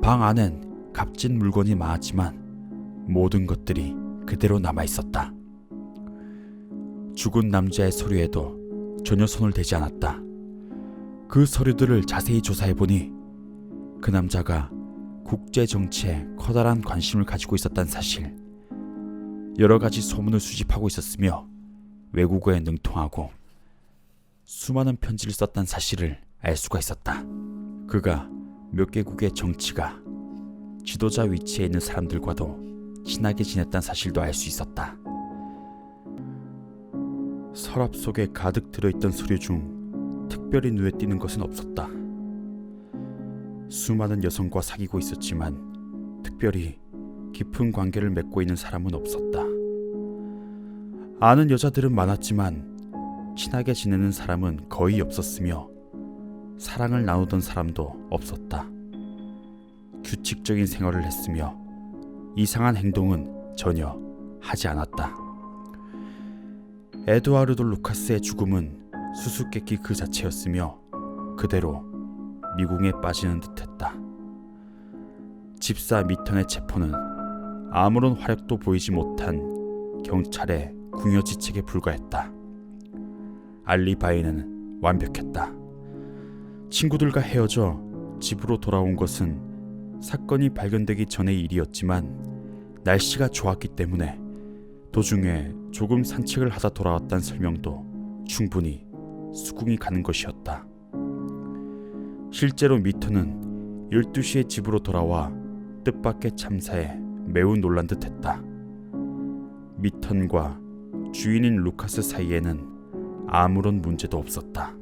방 안엔 값진 물건이 많았지만 모든 것들이 그대로 남아있었다. 죽은 남자의 서류에도 전혀 손을 대지 않았다. 그 서류들을 자세히 조사해보니 그 남자가 국제 정치에 커다란 관심을 가지고 있었다는 사실, 여러 가지 소문을 수집하고 있었으며 외국어에 능통하고 수많은 편지를 썼다는 사실을 알 수가 있었다. 그가 몇 개국의 정치가 지도자 위치에 있는 사람들과도 친하게 지냈다는 사실도 알 수 있었다. 서랍 속에 가득 들어있던 서류 중 특별히 눈에 띄는 것은 없었다. 수많은 여성과 사귀고 있었지만 특별히 깊은 관계를 맺고 있는 사람은 없었다. 아는 여자들은 많았지만 친하게 지내는 사람은 거의 없었으며 사랑을 나누던 사람도 없었다. 규칙적인 생활을 했으며 이상한 행동은 전혀 하지 않았다. 에두아르도 루카스의 죽음은 수수께끼 그 자체였으며 그대로 미궁에 빠지는 듯했다. 집사 미턴의 체포는 아무런 화력도 보이지 못한 경찰의 궁여지책에 불과했다. 알리바이는 완벽했다. 친구들과 헤어져 집으로 돌아온 것은 사건이 발견되기 전의 일이었지만 날씨가 좋았기 때문에 도중에 조금 산책을 하다 돌아왔다는 설명도 충분히 수긍이 가는 것이었다. 실제로 미턴은 12시에 집으로 돌아와 뜻밖의 참사에 매우 놀란 듯했다. 미턴과 주인인 루카스 사이에는 아무런 문제도 없었다.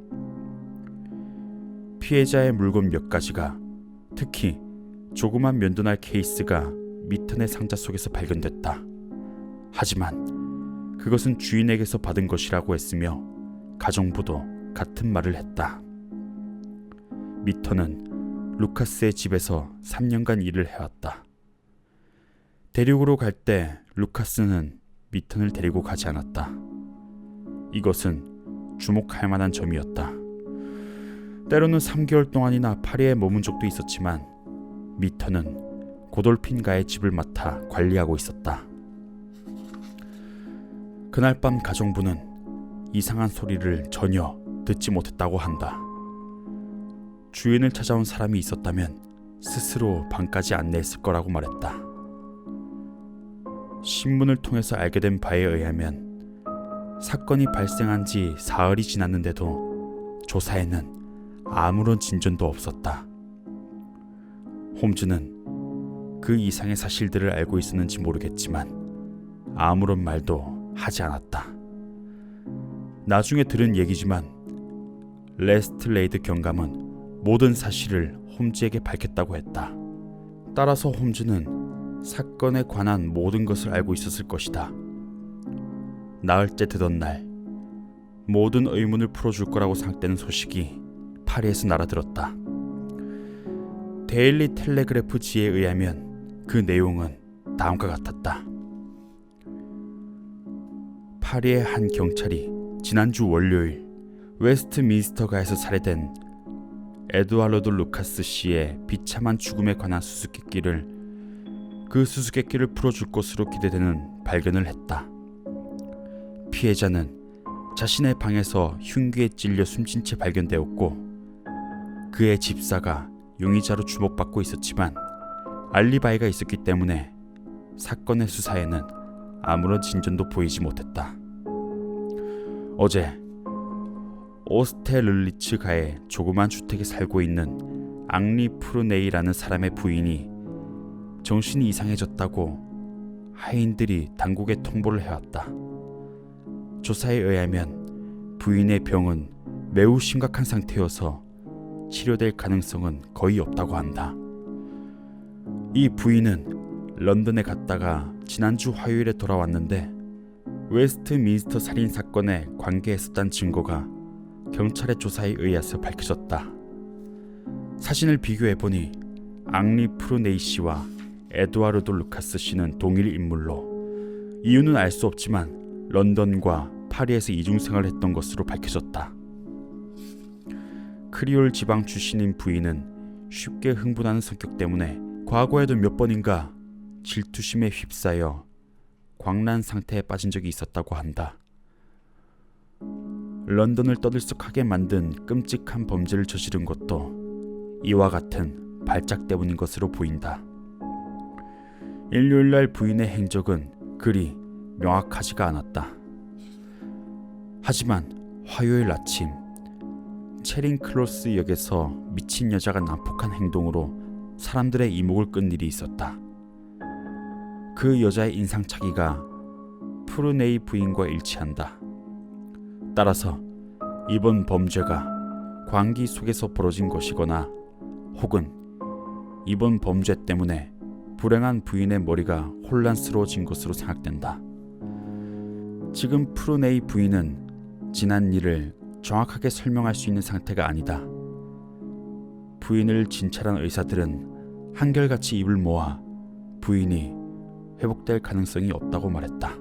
피해자의 물건 몇 가지가, 특히 조그만 면도날 케이스가 미턴의 상자 속에서 발견됐다. 하지만 그것은 주인에게서 받은 것이라고 했으며 가정부도 같은 말을 했다. 미턴은 루카스의 집에서 3년간 일을 해왔다. 대륙으로 갈 때 루카스는 미턴을 데리고 가지 않았다. 이것은 주목할 만한 점이었다. 때로는 3개월 동안이나 파리에 머문 적도 있었지만 미턴은 고돌핀가의 집을 맡아 관리하고 있었다. 그날 밤 가정부는 이상한 소리를 전혀 듣지 못했다고 한다. 주인을 찾아온 사람이 있었다면 스스로 방까지 안내했을 거라고 말했다. 신문을 통해서 알게 된 바에 의하면 사건이 발생한 지 사흘이 지났는데도 조사에는 아무런 진전도 없었다. 홈즈는 그 이상의 사실들을 알고 있었는지 모르겠지만 아무런 말도 하지 않았다. 나중에 들은 얘기지만 레스트레이드 경감은 모든 사실을 홈즈에게 밝혔다고 했다. 따라서 홈즈는 사건에 관한 모든 것을 알고 있었을 것이다. 나흘째 되던 날, 모든 의문을 풀어줄 거라고 생각되는 소식이 파리에서 날아들었다. 데일리 텔레그래프지에 의하면 그 내용은 다음과 같았다. 파리의 한 경찰이 지난주 월요일 웨스트민스터가에서 살해된 에두아르도 루카스 씨의 비참한 죽음에 관한 수수께끼를 풀어줄 것으로 기대되는 발견을 했다. 피해자는 자신의 방에서 흉기에 찔려 숨진 채 발견되었고 그의 집사가 용의자로 주목받고 있었지만 알리바이가 있었기 때문에 사건의 수사에는 아무런 진전도 보이지 못했다. 어제 오스테르리츠가의 조그만 주택에 살고 있는 앙리 프루네이라는 사람의 부인이 정신이 이상해졌다고 하인들이 당국에 통보를 해왔다. 조사에 의하면 부인의 병은 매우 심각한 상태여서 치료될 가능성은 거의 없다고 한다. 이 부인은 런던에 갔다가 지난주 화요일에 돌아왔는데 웨스트민스터 살인 사건에 관계했었다는 증거가 경찰의 조사에 의해서 밝혀졌다. 사진을 비교해보니 앙리 프루네이 씨와 에두아르도 루카스 씨는 동일 인물로 이유는 알 수 없지만 런던과 파리에서 이중생활을 했던 것으로 밝혀졌다. 크리올 지방 출신인 부인은 쉽게 흥분하는 성격 때문에 과거에도 몇 번인가 질투심에 휩싸여 광란 상태에 빠진 적이 있었다고 한다. 런던을 떠들썩하게 만든 끔찍한 범죄를 저지른 것도 이와 같은 발작 때문인 것으로 보인다. 일요일날 부인의 행적은 그리 명확하지가 않았다. 하지만 화요일 아침 체링 크로스 역에서 미친 여자가 난폭한 행동으로 사람들의 이목을 끈 일이 있었다. 그 여자의 인상착의가 푸르네이 부인과 일치한다. 따라서 이번 범죄가 광기 속에서 벌어진 것이거나 혹은 이번 범죄 때문에 불행한 부인의 머리가 혼란스러워진 것으로 생각된다. 지금 푸르네이 부인은 지난 일을 정확하게 설명할 수 있는 상태가 아니다. 부인을 진찰한 의사들은 한결같이 입을 모아 부인이 회복될 가능성이 없다고 말했다.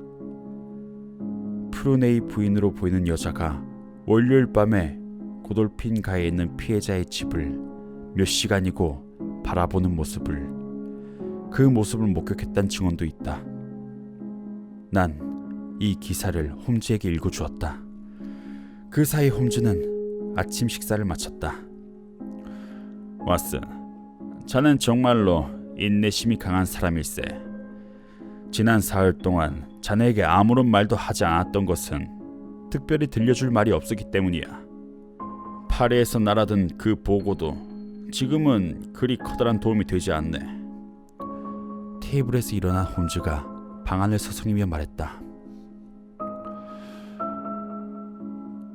푸르네이 부인으로 보이는 여자가 월요일 밤에 고돌핀 가에 있는 피해자의 집을 몇 시간이고 바라보는 모습을, 그 모습을 목격했다는 증언도 있다. 난 이 기사를 홈즈에게 읽어주었다. 그 사이 홈즈는 아침 식사를 마쳤다. 왓슨, 자넨 정말로 인내심이 강한 사람일세. 지난 사흘 동안 자네에게 아무런 말도 하지 않았던 것은 특별히 들려줄 말이 없었기 때문이야. 파리에서 날아든 그 보고도 지금은 그리 커다란 도움이 되지 않네. 테이블에서 일어난 홈즈가 방안을 서성이며 말했다.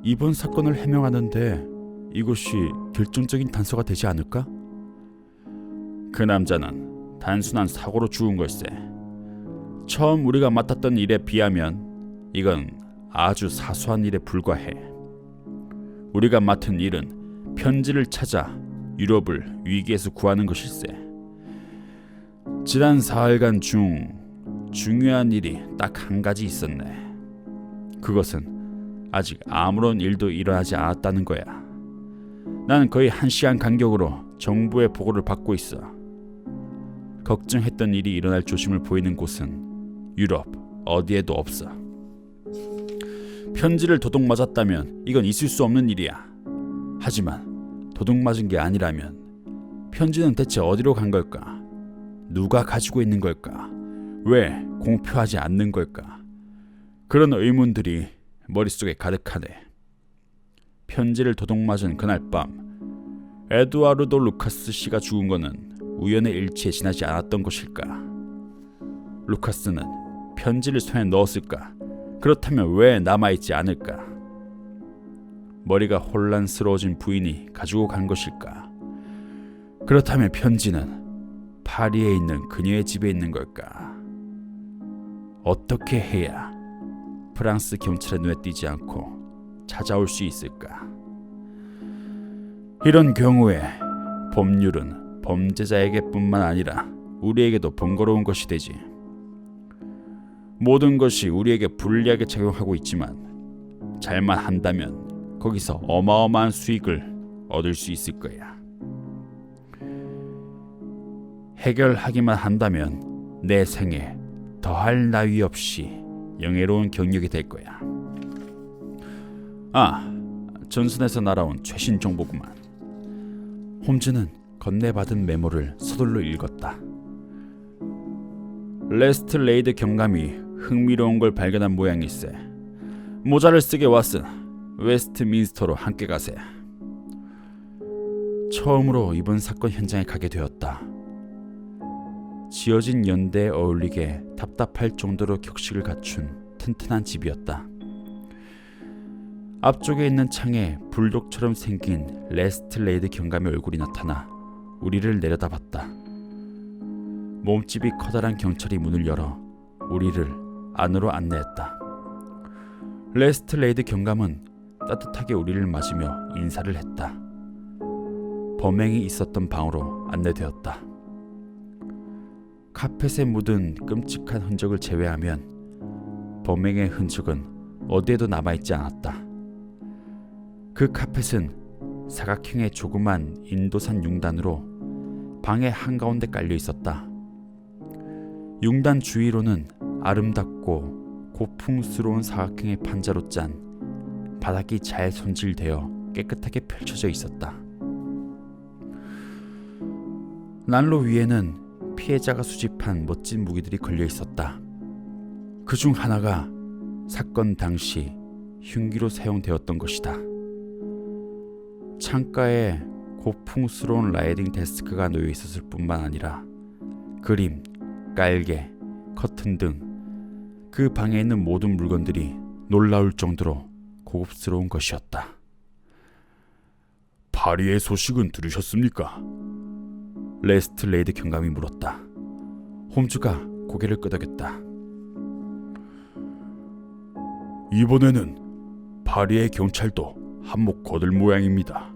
이번 사건을 해명하는데 이것이 결정적인 단서가 되지 않을까? 그 남자는 단순한 사고로 죽은 걸세. 처음 우리가 맡았던 일에 비하면 이건 아주 사소한 일에 불과해. 우리가 맡은 일은 편지를 찾아 유럽을 위기에서 구하는 것일세. 지난 사흘간 중요한 일이 딱 한 가지 있었네. 그것은 아직 아무런 일도 일어나지 않았다는 거야. 난 거의 1시간 간격으로 정부의 보고를 받고 있어. 걱정했던 일이 일어날 조짐을 보이는 곳은 유럽 어디에도 없어. 편지를 도둑 맞았다면 이건 있을 수 없는 일이야. 하지만 도둑 맞은 게 아니라면 편지는 대체 어디로 간 걸까? 누가 가지고 있는 걸까? 왜 공표하지 않는 걸까? 그런 의문들이 머릿속에 가득하네. 편지를 도둑 맞은 그날 밤 에두아르도 루카스 씨가 죽은 거는 우연의 일치에 지나지 않았던 것일까? 루카스는 편지를 손에 넣었을까? 그렇다면 왜 남아있지 않을까? 머리가 혼란스러워진 부인이 가지고 간 것일까? 그렇다면 편지는 파리에 있는 그녀의 집에 있는 걸까? 어떻게 해야 프랑스 경찰의 눈에 띄지 않고 찾아올 수 있을까? 이런 경우에 법률은 범죄자에게뿐만 아니라 우리에게도 번거로운 것이 되지. 모든 것이 우리에게 불리하게 작용하고 있지만 잘만 한다면 거기서 어마어마한 수익을 얻을 수 있을 거야. 해결하기만 한다면 내 생에 더할 나위 없이 영예로운 경력이 될 거야. 전선에서 날아온 최신 정보구만. 홈즈는 건네받은 메모를 서둘러 읽었다. 레스트레이드 경감이 흥미로운 걸 발견한 모양일세. 모자를 쓰게 왓슨. 웨스트민스터로 함께 가세. 처음으로 이번 사건 현장에 가게 되었다. 지어진 연대에 어울리게 답답할 정도로 격식을 갖춘 튼튼한 집이었다. 앞쪽에 있는 창에 불독처럼 생긴 레스트레이드 경감의 얼굴이 나타나 우리를 내려다봤다. 몸집이 커다란 경찰이 문을 열어 우리를 안으로 안내했다. 레스트레이드 경감은 따뜻하게 우리를 맞으며 인사를 했다. 범행이 있었던 방으로 안내되었다. 카펫에 묻은 끔찍한 흔적을 제외하면 범행의 흔적은 어디에도 남아있지 않았다. 그 카펫은 사각형의 조그만 인도산 융단으로 방의 한가운데 깔려 있었다. 융단 주위로는 아름답고 고풍스러운 사각형의 판자로 짠 바닥이 잘 손질되어 깨끗하게 펼쳐져 있었다. 난로 위에는 피해자가 수집한 멋진 무기들이 걸려 있었다. 그중 하나가 사건 당시 흉기로 사용되었던 것이다. 창가에 고풍스러운 라이딩 데스크가 놓여 있었을 뿐만 아니라 그림, 깔개, 커튼 등 그 방에 있는 모든 물건들이 놀라울 정도로 고급스러운 것이었다. 파리의 소식은 들으셨습니까? 레스트레이드 경감이 물었다. 홈즈가 고개를 끄덕였다. 이번에는 파리의 경찰도 한몫 거둘 모양입니다.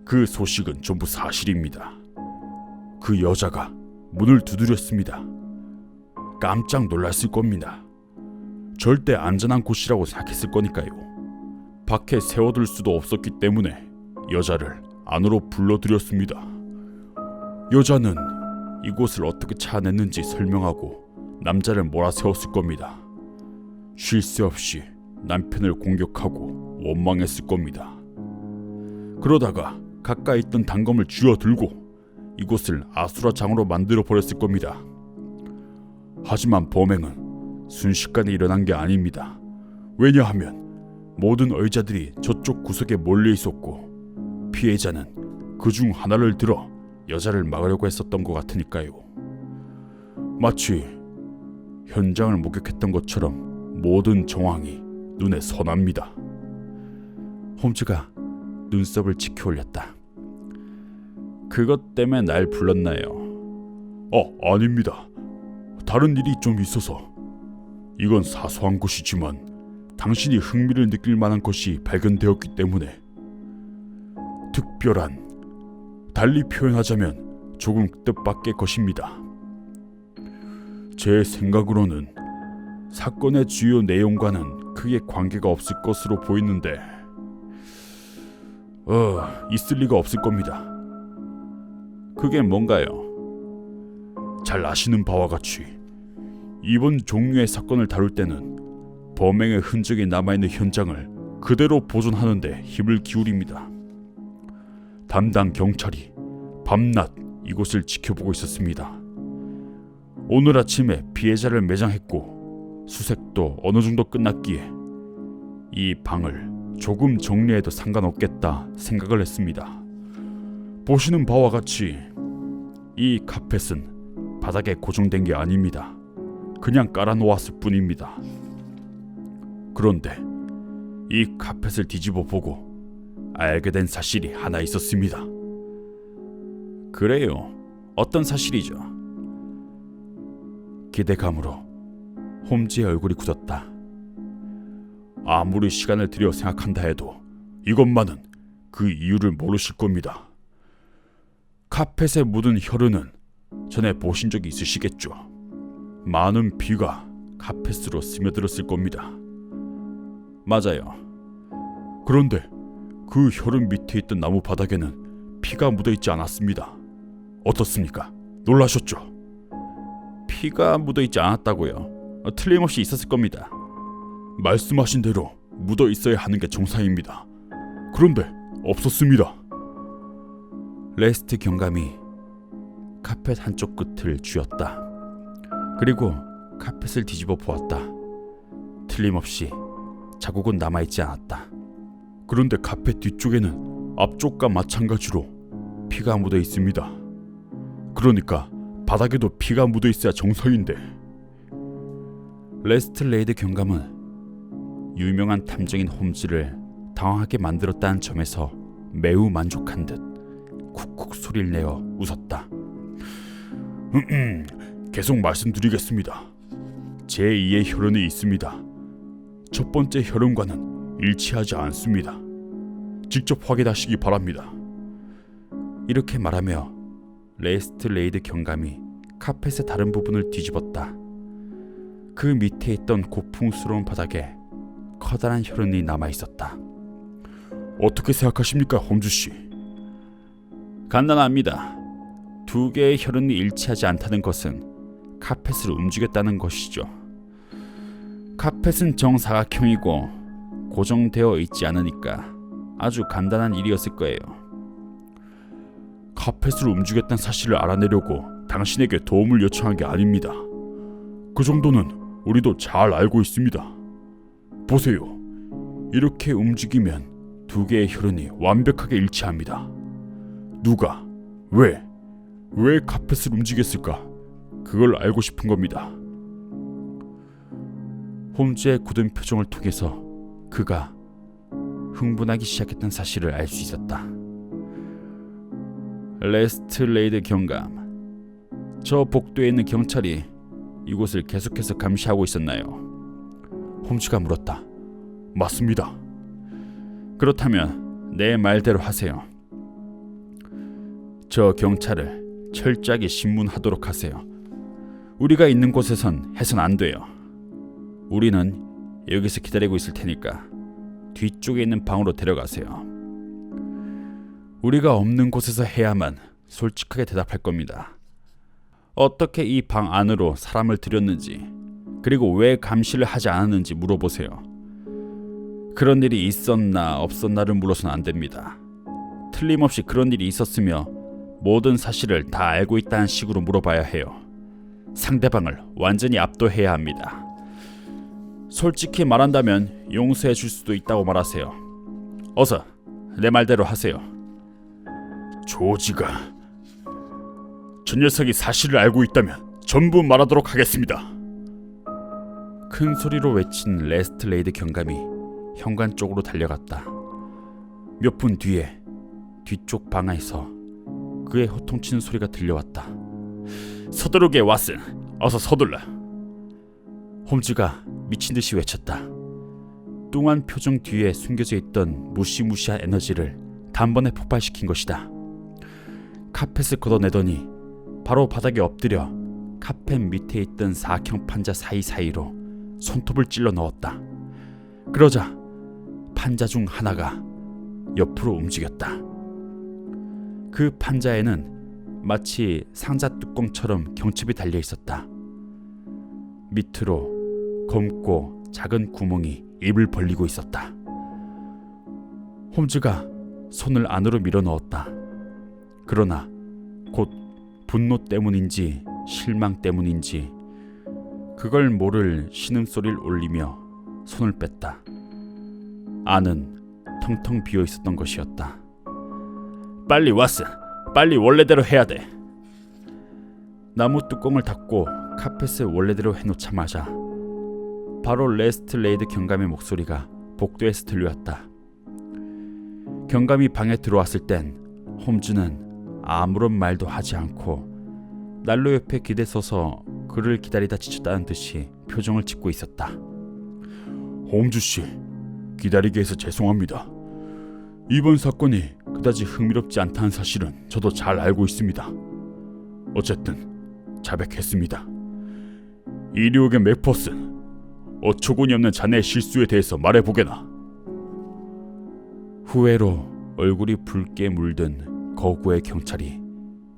그 소식은 전부 사실입니다. 그 여자가 문을 두드렸습니다. 깜짝 놀랐을 겁니다. 절대 안전한 곳이라고 생각했을 거니까요. 밖에 세워둘 수도 없었기 때문에 여자를 안으로 불러들였습니다. 여자는 이곳을 어떻게 찾아냈는지 설명하고 남자를 몰아세웠을 겁니다. 쉴 새 없이 남편을 공격하고 원망했을 겁니다. 그러다가 가까이 있던 단검을 쥐어들고 이곳을 아수라장으로 만들어 버렸을 겁니다. 하지만 범행은 순식간에 일어난 게 아닙니다. 왜냐하면 모든 의자들이 저쪽 구석에 몰려 있었고 피해자는 그중 하나를 들어 여자를 막으려고 했었던 것 같으니까요. 마치 현장을 목격했던 것처럼 모든 정황이 눈에 선합니다. 홈즈가 눈썹을 치켜 올렸다. 그것 때문에 날 불렀나요? 아닙니다. 다른 일이 좀 있어서. 이건 사소한 것이지만 당신이 흥미를 느낄 만한 것이 발견되었기 때문에. 특별한, 달리 표현하자면 조금 뜻밖의 것입니다. 제 생각으로는 사건의 주요 내용과는 크게 관계가 없을 것으로 보이는데 있을 리가 없을 겁니다. 그게 뭔가요? 잘 아시는 바와 같이 이번 종류의 사건을 다룰 때는 범행의 흔적이 남아있는 현장을 그대로 보존하는 데 힘을 기울입니다. 담당 경찰이 밤낮 이곳을 지켜보고 있었습니다. 오늘 아침에 피해자를 매장했고 수색도 어느 정도 끝났기에 이 방을 조금 정리해도 상관없겠다 생각을 했습니다. 보시는 바와 같이 이 카펫은 바닥에 고정된 게 아닙니다. 그냥 깔아놓았을 뿐입니다. 그런데 이 카펫을 뒤집어 보고 알게 된 사실이 하나 있었습니다. 그래요? 어떤 사실이죠? 기대감으로 홈즈의 얼굴이 굳었다. 아무리 시간을 들여 생각한다 해도 이것만은 그 이유를 모르실 겁니다. 카펫에 묻은 혈흔은 전에 보신 적이 있으시겠죠. 많은 피가 카펫으로 스며들었을 겁니다. 맞아요. 그런데 그 혈흔 밑에 있던 나무 바닥에는 피가 묻어있지 않았습니다. 어떻습니까? 놀라셨죠? 피가 묻어있지 않았다고요? 틀림없이 있었을 겁니다. 말씀하신 대로 묻어 있어야 하는 게 정상입니다. 그런데 없었습니다. 레스트 경감이 카펫 한쪽 끝을 쥐었다. 그리고 카펫을 뒤집어 보았다. 틀림없이 자국은 남아있지 않았다. 그런데 카펫 뒤쪽에는 앞쪽과 마찬가지로 피가 묻어 있습니다. 그러니까 바닥에도 피가 묻어 있어야 정상인데. 레스트레이드 경감은 유명한 탐정인 홈즈를 당황하게 만들었다는 점에서 매우 만족한 듯 쿡쿡 소리를 내어 웃었다. 계속 말씀드리겠습니다. 제2의 혈흔이 있습니다. 첫 번째 혈흔과는 일치하지 않습니다. 직접 확인하시기 바랍니다. 이렇게 말하며 레스트레이드 경감이 카펫의 다른 부분을 뒤집었다. 그 밑에 있던 고풍스러운 바닥에 커다란 혈흔이 남아있었다. 어떻게 생각하십니까, 홈즈씨? 간단합니다. 두 개의 혈흔이 일치하지 않다는 것은 카펫을 움직였다는 것이죠. 카펫은 정사각형이고 고정되어 있지 않으니까 아주 간단한 일이었을 거예요. 카펫을 움직였다는 사실을 알아내려고 당신에게 도움을 요청한 게 아닙니다. 그 정도는 우리도 잘 알고 있습니다. 보세요. 이렇게 움직이면 두 개의 혈흔이 완벽하게 일치합니다. 누가, 왜 카펫을 움직였을까? 그걸 알고 싶은 겁니다. 홈즈의 굳은 표정을 통해서 그가 흥분하기 시작했던 사실을 알 수 있었다. 레스트레이드 경감, 저 복도에 있는 경찰이 이곳을 계속해서 감시하고 있었나요? 홈즈가 물었다. 맞습니다. 그렇다면 내 말대로 하세요. 저 경찰을 철저하게 신문하도록 하세요. 우리가 있는 곳에선 해선 안 돼요. 우리는 여기서 기다리고 있을 테니까 뒤쪽에 있는 방으로 데려가세요. 우리가 없는 곳에서 해야만 솔직하게 대답할 겁니다. 어떻게 이 방 안으로 사람을 들였는지, 그리고 왜 감시를 하지 않았는지 물어보세요. 그런 일이 있었나 없었나를 물어서는 안 됩니다. 틀림없이 그런 일이 있었으며 모든 사실을 다 알고 있다는 식으로 물어봐야 해요. 상대방을 완전히 압도해야 합니다. 솔직히 말한다면 용서해 줄 수도 있다고 말하세요. 어서 내 말대로 하세요. 조지가 저 녀석이 사실을 알고 있다면 전부 말하도록 하겠습니다. 큰 소리로 외친 레스트레이드 경감이 현관 쪽으로 달려갔다. 몇 분 뒤에 뒤쪽 방 안에서 그의 호통치는 소리가 들려왔다. 서두르게 왓슨, 어서 서둘러. 홈즈가 미친 듯이 외쳤다. 뚱한 표정 뒤에 숨겨져 있던 무시무시한 에너지를 단번에 폭발시킨 것이다. 카펫을 걷어내더니 바로 바닥에 엎드려 카펫 밑에 있던 사형 판자 사이사이로 손톱을 찔러 넣었다. 그러자 판자 중 하나가 옆으로 움직였다. 그 판자에는 마치 상자 뚜껑처럼 경첩이 달려 있었다. 밑으로 검고 작은 구멍이 입을 벌리고 있었다. 홈즈가 손을 안으로 밀어 넣었다. 그러나 곧 분노 때문인지 실망 때문인지 그걸 모를 신음소리를 올리며 손을 뺐다. 안은 텅텅 비어 있었던 것이었다. 빨리 왓슨, 빨리 원래대로 해야 돼. 나무 뚜껑을 닫고 카펫을 원래대로 해놓자마자 바로 레스트레이드 경감의 목소리가 복도에서 들려왔다. 경감이 방에 들어왔을 땐 홈즈는 아무런 말도 하지 않고 난로 옆에 기대서서 그를 기다리다 지쳤다는 듯이 표정을 짓고 있었다. 홈즈 씨, 기다리게 해서 죄송합니다. 이번 사건이 그다지 흥미롭지 않다는 사실은 저도 잘 알고 있습니다. 어쨌든 자백했습니다. 이리오게 맥퍼슨, 어처구니 없는 자네의 실수에 대해서 말해보게나. 후회로 얼굴이 붉게 물든 거구의 경찰이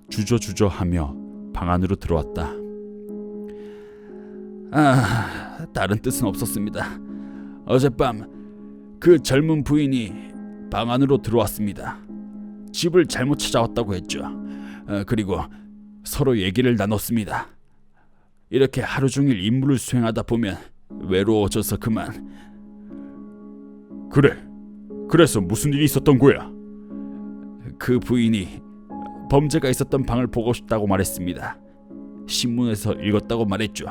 주저주저하며 방 안으로 들어왔다. 다른 뜻은 없었습니다. 어젯밤 그 젊은 부인이 방 안으로 들어왔습니다. 집을 잘못 찾아왔다고 했죠. 그리고 서로 얘기를 나눴습니다. 이렇게 하루 종일 임무를 수행하다 보면 외로워져서 그만. 그래, 그래서 무슨 일이 있었던 거야? 그 부인이 범죄가 있었던 방을 보고 싶다고 말했습니다. 신문에서 읽었다고 말했죠.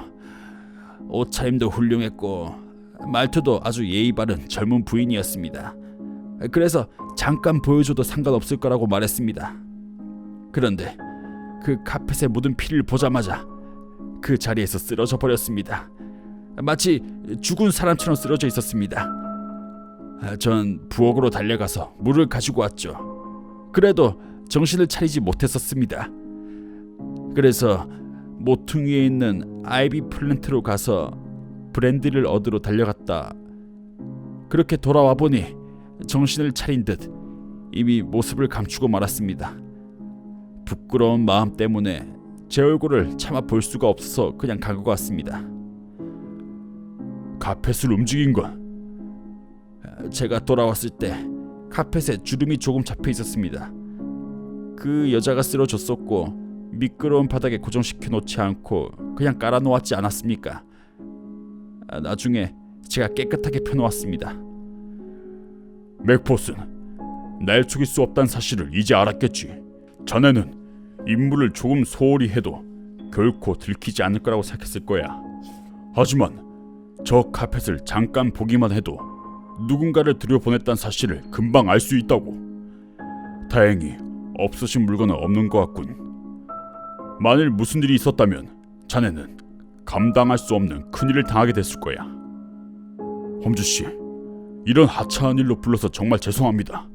옷차림도 훌륭했고 말투도 아주 예의 바른 젊은 부인이었습니다. 그래서 잠깐 보여줘도 상관없을 거라고 말했습니다. 그런데 그 카펫에 묻은 피를 보자마자 그 자리에서 쓰러져 버렸습니다. 마치 죽은 사람처럼 쓰러져 있었습니다. 전 부엌으로 달려가서 물을 가지고 왔죠. 그래도 정신을 차리지 못했었습니다. 그래서 모퉁이에 있는 아이비 플랜트로 가서 브랜디를 얻으러 달려갔다. 그렇게 돌아와 보니 정신을 차린 듯 이미 모습을 감추고 말았습니다. 부끄러운 마음 때문에 제 얼굴을 차마 볼 수가 없어서 그냥 간 것 같습니다. 카펫을 움직인 건 제가 돌아왔을 때 카펫에 주름이 조금 잡혀 있었습니다. 그 여자가 쓸어줬었고 미끄러운 바닥에 고정시켜 놓지 않고 그냥 깔아 놓았지 않았습니까? 나중에 제가 깨끗하게 펴놓았습니다. 맥퍼슨, 날 죽일 수 없다는 사실을 이제 알았겠지. 자네는 임무를 조금 소홀히 해도 결코 들키지 않을 거라고 생각했을 거야. 하지만 저 카펫을 잠깐 보기만 해도 누군가를 들여보냈다는 사실을 금방 알 수 있다고. 다행히 없어진 물건은 없는 것 같군. 만일 무슨 일이 있었다면 자네는 감당할 수 없는 큰일을 당하게 됐을 거야. 홈즈씨, 이런 하찮은 일로 불러서 정말 죄송합니다.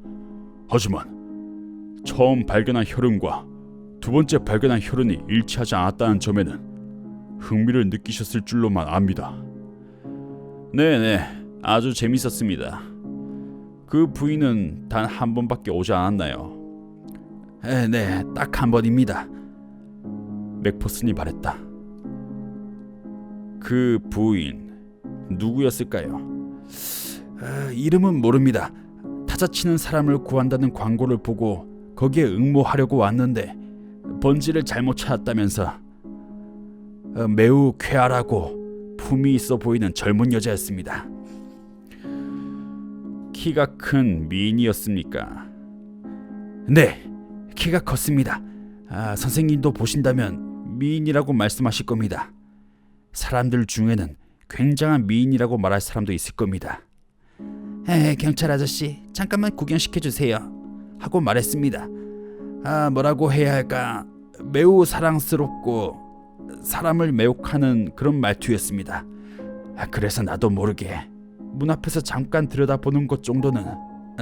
하지만 처음 발견한 혈흔과 두 번째 발견한 혈흔이 일치하지 않았다는 점에는 흥미를 느끼셨을 줄로만 압니다. 네네, 아주 재밌었습니다. 그 부인은 단 한 번밖에 오지 않았나요? 네, 딱 한 번입니다. 맥퍼슨이 말했다. 그 부인 누구였을까요? 이름은 모릅니다. 타자치는 사람을 구한다는 광고를 보고 거기에 응모하려고 왔는데 번지를 잘못 찾았다면서 매우 쾌활하고 품이 있어 보이는 젊은 여자였습니다. 키가 큰 미인이었습니까? 네, 키가 컸습니다. 선생님도 보신다면 미인이라고 말씀하실 겁니다. 사람들 중에는 굉장한 미인이라고 말할 사람도 있을 겁니다. 경찰 아저씨, 잠깐만 구경시켜 주세요 하고 말했습니다. 뭐라고 해야 할까? 매우 사랑스럽고 사람을 매혹하는 그런 말투였습니다. 그래서 나도 모르게 문 앞에서 잠깐 들여다보는 것 정도는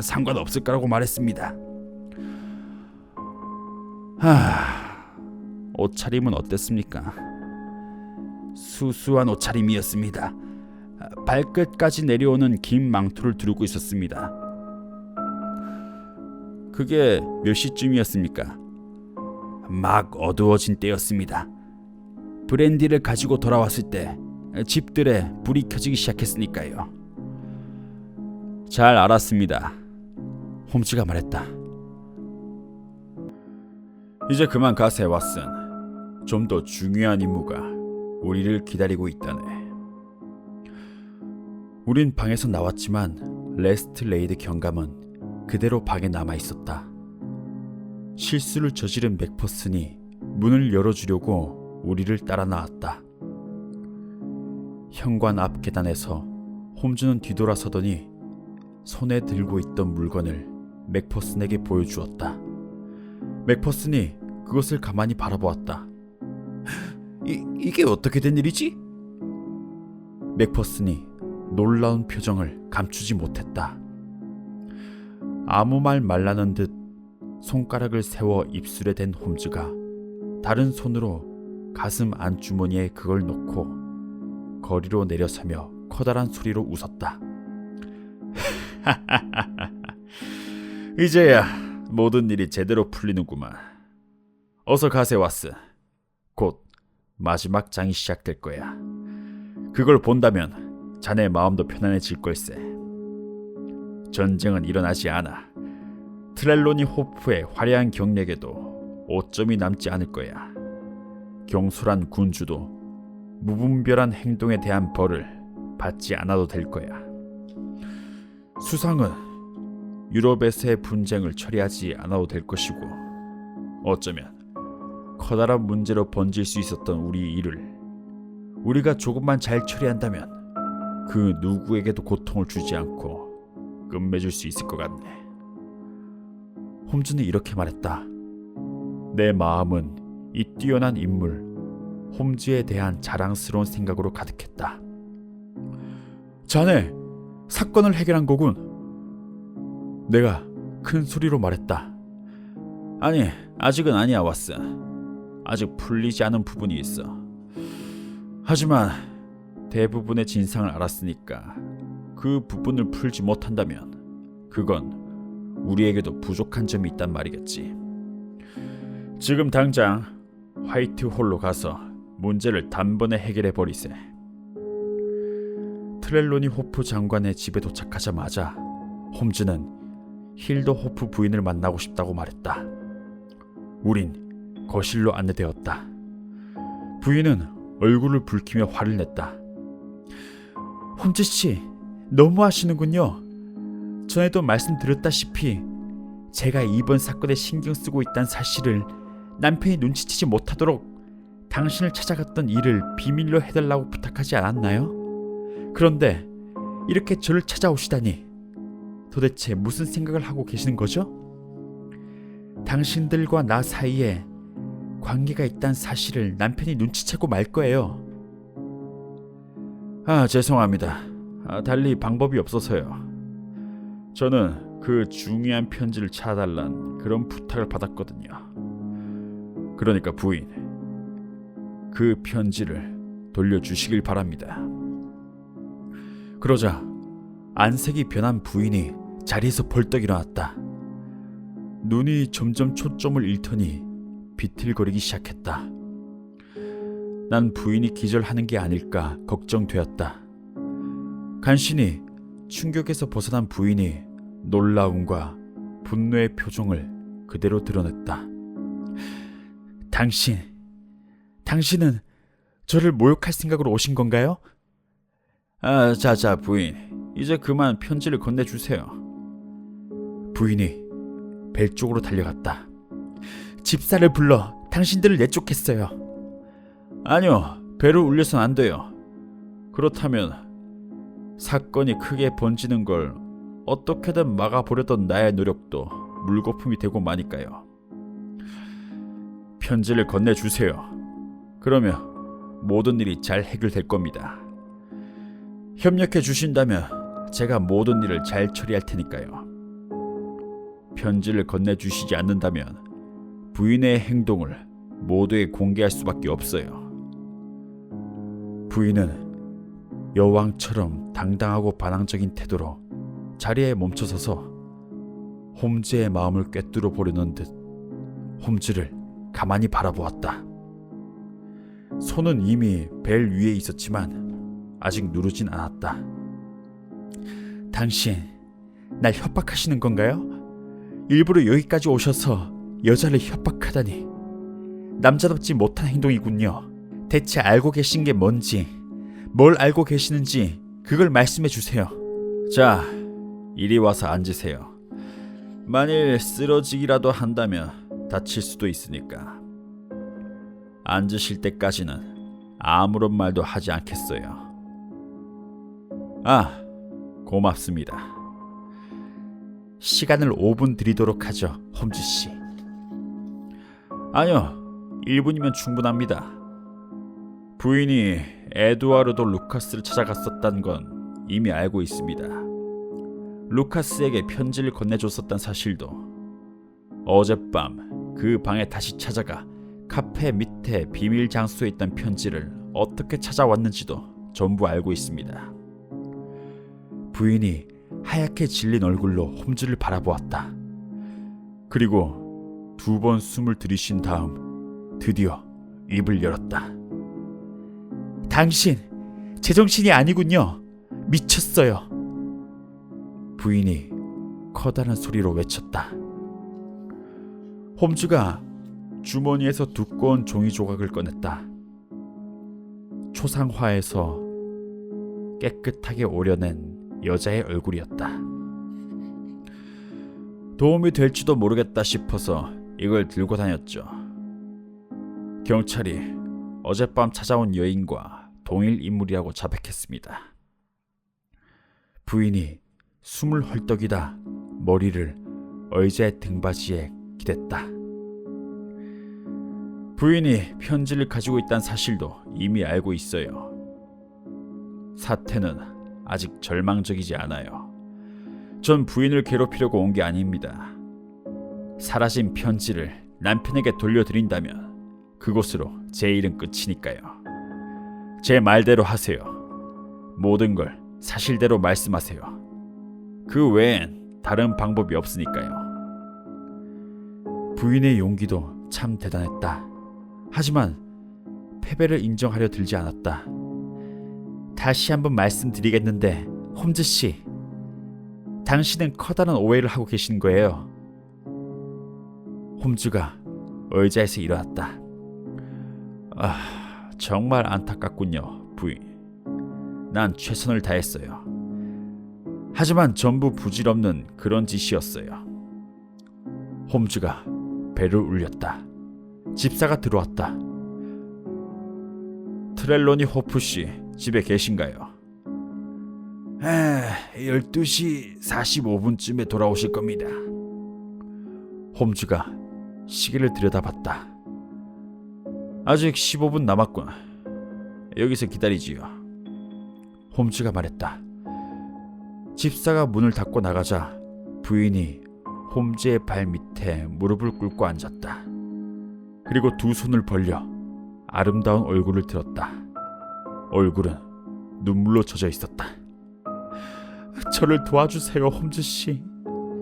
상관없을 거라고 말했습니다. 옷차림은 어땠습니까? 수수한 옷차림이었습니다. 발끝까지 내려오는 긴 망토를 두르고 있었습니다. 그게 몇 시쯤이었습니까? 막 어두워진 때였습니다. 브랜디를 가지고 돌아왔을 때 집들에 불이 켜지기 시작했으니까요. 잘 알았습니다. 홈즈가 말했다. 이제 그만 가세, 왓슨. 좀 더 중요한 임무가 우리를 기다리고 있다네. 우린 방에서 나왔지만 레스트 레이드 경감은 그대로 방에 남아 있었다. 실수를 저지른 맥퍼슨이 문을 열어주려고 우리를 따라 나왔다. 현관 앞 계단에서 홈즈는 뒤돌아서더니 손에 들고 있던 물건을 맥퍼슨에게 보여주었다. 맥퍼슨이 그것을 가만히 바라보았다. 이게 어떻게 된 일이지? 맥퍼슨이 놀라운 표정을 감추지 못했다. 아무 말 말라는 듯 손가락을 세워 입술에 댄 홈즈가 다른 손으로 가슴 안주머니에 그걸 놓고 거리로 내려서며 커다란 소리로 웃었다. 이제야 모든 일이 제대로 풀리는구만. 어서 가세, 왓슨. 곧 마지막 장이 시작될 거야. 그걸 본다면 자네 마음도 편안해질 걸세. 전쟁은 일어나지 않아. 트렐로니 호프의 화려한 경력에도 오점이 남지 않을 거야. 경솔한 군주도 무분별한 행동에 대한 벌을 받지 않아도 될 거야. 수상은 유럽에서의 분쟁을 처리하지 않아도 될 것이고, 어쩌면 커다란 문제로 번질 수 있었던 우리 일을 우리가 조금만 잘 처리한다면 그 누구에게도 고통을 주지 않고 끝맺을 수 있을 것 같네. 홈즈는 이렇게 말했다. 내 마음은 이 뛰어난 인물 홈즈에 대한 자랑스러운 생각으로 가득했다. 자네, 사건을 해결한 거군. 내가 큰 소리로 말했다. 아니, 아직은 아니야, 왓슨. 아직 풀리지 않은 부분이 있어. 하지만 대부분의 진상을 알았으니까 그 부분을 풀지 못한다면 그건 우리에게도 부족한 점이 있단 말이겠지. 지금 당장 화이트홀로 가서 문제를 단번에 해결해 버리세. 트렐로니 호프 장관의 집에 도착하자마자 홈즈는 힐더호프 부인을 만나고 싶다고 말했다. 우린 거실로 안내되었다. 부인은 얼굴을 붉히며 화를 냈다. 홈즈씨, 너무하시는군요. 전에도 말씀드렸다시피 제가 이번 사건에 신경 쓰고 있다는 사실을 남편이 눈치채지 못하도록 당신을 찾아갔던 일을 비밀로 해달라고 부탁하지 않았나요? 그런데 이렇게 저를 찾아오시다니 도대체 무슨 생각을 하고 계시는 거죠? 당신들과 나 사이에 관계가 있다는 사실을 남편이 눈치채고 말 거예요. 죄송합니다. 달리 방법이 없어서요. 저는 그 중요한 편지를 찾아달란 그런 부탁을 받았거든요. 그러니까 부인, 그 편지를 돌려주시길 바랍니다. 그러자 안색이 변한 부인이 자리에서 벌떡 일어났다. 눈이 점점 초점을 잃더니 비틀거리기 시작했다. 난 부인이 기절하는 게 아닐까 걱정되었다. 간신히 충격에서 벗어난 부인이 놀라움과 분노의 표정을 그대로 드러냈다. 당신은 저를 모욕할 생각으로 오신 건가요? 자자 부인, 이제 그만 편지를 건네주세요. 부인이 벨 쪽으로 달려갔다. 집사를 불러 당신들을 내쫓겠어요. 아니요, 벨을 울려선 안 돼요. 그렇다면 사건이 크게 번지는 걸 어떻게든 막아보려던 나의 노력도 물거품이 되고 마니까요. 편지를 건네주세요. 그러면 모든 일이 잘 해결될 겁니다. 협력해 주신다면 제가 모든 일을 잘 처리할 테니까요. 편지를 건네주시지 않는다면 부인의 행동을 모두에 공개할 수밖에 없어요. 부인은 여왕처럼 당당하고 반항적인 태도로 자리에 멈춰서서 홈즈의 마음을 꿰뚫어 보려는 듯 홈즈를 가만히 바라보았다. 손은 이미 벨 위에 있었지만 아직 누르진 않았다. 당신, 날 협박하시는 건가요? 일부러 여기까지 오셔서 여자를 협박하다니 남자답지 못한 행동이군요. 대체 알고 계신 게 뭔지, 뭘 알고 계시는지 그걸 말씀해 주세요. 자, 이리 와서 앉으세요. 만일 쓰러지기라도 한다면 다칠 수도 있으니까. 앉으실 때까지는 아무런 말도 하지 않겠어요. 고맙습니다. 시간을 5분 드리도록 하죠, 홈즈 씨. 아니요, 1분이면 충분합니다. 부인이 에두아르도 루카스를 찾아갔었다는 건 이미 알고 있습니다. 루카스에게 편지를 건네줬었단 사실도, 어젯밤 그 방에 다시 찾아가 카페 밑에 비밀 장소에 있던 편지를 어떻게 찾아왔는지도 전부 알고 있습니다. 부인이 하얗게 질린 얼굴로 홈즈를 바라보았다. 그리고 2번 숨을 들이쉰 다음 드디어 입을 열었다. 당신, 제정신이 아니군요. 미쳤어요. 부인이 커다란 소리로 외쳤다. 홈즈가 주머니에서 두꺼운 종이 조각을 꺼냈다. 초상화에서 깨끗하게 오려낸 여자의 얼굴이었다. 도움이 될지도 모르겠다 싶어서 이걸 들고 다녔죠. 경찰이 어젯밤 찾아온 여인과 동일 인물이라고 자백했습니다. 부인이 숨을 헐떡이다 머리를 의자의 등받이에 기댔다. 부인이 편지를 가지고 있다는 사실도 이미 알고 있어요. 사태는 아직 절망적이지 않아요. 전 부인을 괴롭히려고 온 게 아닙니다. 사라진 편지를 남편에게 돌려드린다면 그곳으로 제 일은 끝이니까요. 제 말대로 하세요. 모든 걸 사실대로 말씀하세요. 그 외엔 다른 방법이 없으니까요. 부인의 용기도 참 대단했다. 하지만 패배를 인정하려 들지 않았다. 다시 한번 말씀드리겠는데 홈즈 씨, 당신은 커다란 오해를 하고 계신 거예요. 홈즈가 의자에서 일어났다. 정말 안타깝군요, 부인. 난 최선을 다했어요. 하지만 전부 부질없는 그런 짓이었어요. 홈즈가 배를 울렸다. 집사가 들어왔다. 트렐로니 호프 씨, 집에 계신가요? 12시 45분쯤에 돌아오실 겁니다. 홈즈가 시계를 들여다봤다. 아직 15분 남았군. 여기서 기다리지요. 홈즈가 말했다. 집사가 문을 닫고 나가자 부인이 홈즈의 발 밑에 무릎을 꿇고 앉았다. 그리고 두 손을 벌려 아름다운 얼굴을 들었다. 얼굴은 눈물로 젖어 있었다. 저를 도와주세요, 홈즈 씨.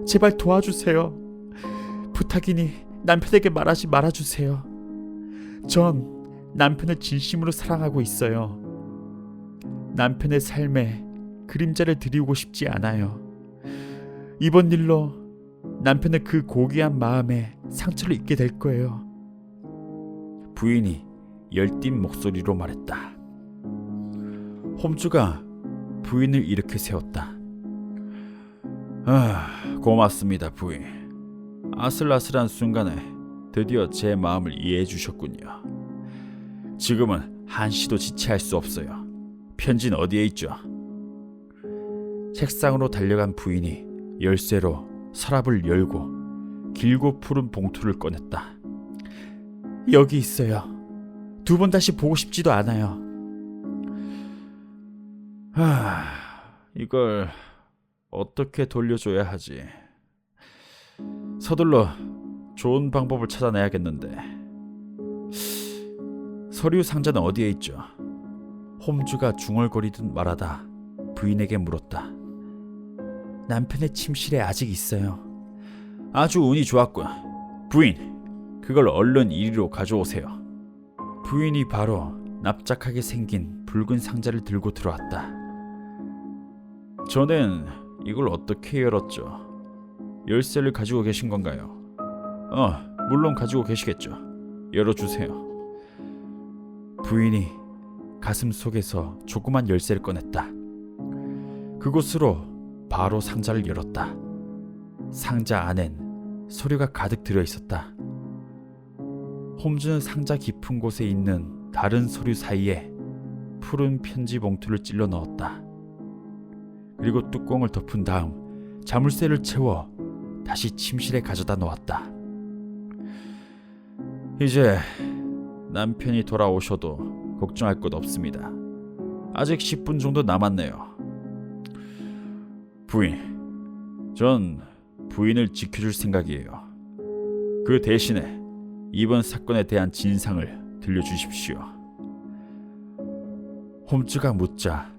제발 도와주세요. 부탁이니 남편에게 말하지 말아주세요. 전 남편을 진심으로 사랑하고 있어요. 남편의 삶에 그림자를 드리우고 싶지 않아요. 이번 일로 남편의 그 고귀한 마음에 상처를 입게 될 거예요. 부인이 열띤 목소리로 말했다. 홈즈가 부인을 일으켜 세웠다. 고맙습니다, 부인. 아슬아슬한 순간에 드디어 제 마음을 이해해 주셨군요. 지금은 한시도 지체할 수 없어요. 편지는 어디에 있죠? 책상으로 달려간 부인이 열쇠로 서랍을 열고 길고 푸른 봉투를 꺼냈다. 여기 있어요. 두 번 다시 보고 싶지도 않아요. 이걸 어떻게 돌려줘야 하지? 서둘러 좋은 방법을 찾아내야겠는데. 서류 상자는 어디에 있죠? 홈즈가 중얼거리듯 말하다 부인에게 물었다. 남편의 침실에 아직 있어요. 아주 운이 좋았군. 부인, 그걸 얼른 이리로 가져오세요. 부인이 바로 납작하게 생긴 붉은 상자를 들고 들어왔다. 저는 이걸 어떻게 열었죠? 열쇠를 가지고 계신 건가요? 물론 가지고 계시겠죠. 열어주세요. 부인이 가슴 속에서 조그만 열쇠를 꺼냈다. 그곳으로 바로 상자를 열었다. 상자 안엔 서류가 가득 들어있었다. 홈즈는 상자 깊은 곳에 있는 다른 서류 사이에 푸른 편지 봉투를 찔러 넣었다. 그리고 뚜껑을 덮은 다음 자물쇠를 채워 다시 침실에 가져다 놓았다. 이제 남편이 돌아오셔도 걱정할 것 없습니다. 아직 10분 정도 남았네요. 부인, 전 부인을 지켜줄 생각이에요. 그 대신에 이번 사건에 대한 진상을 들려주십시오. 홈즈가 묻자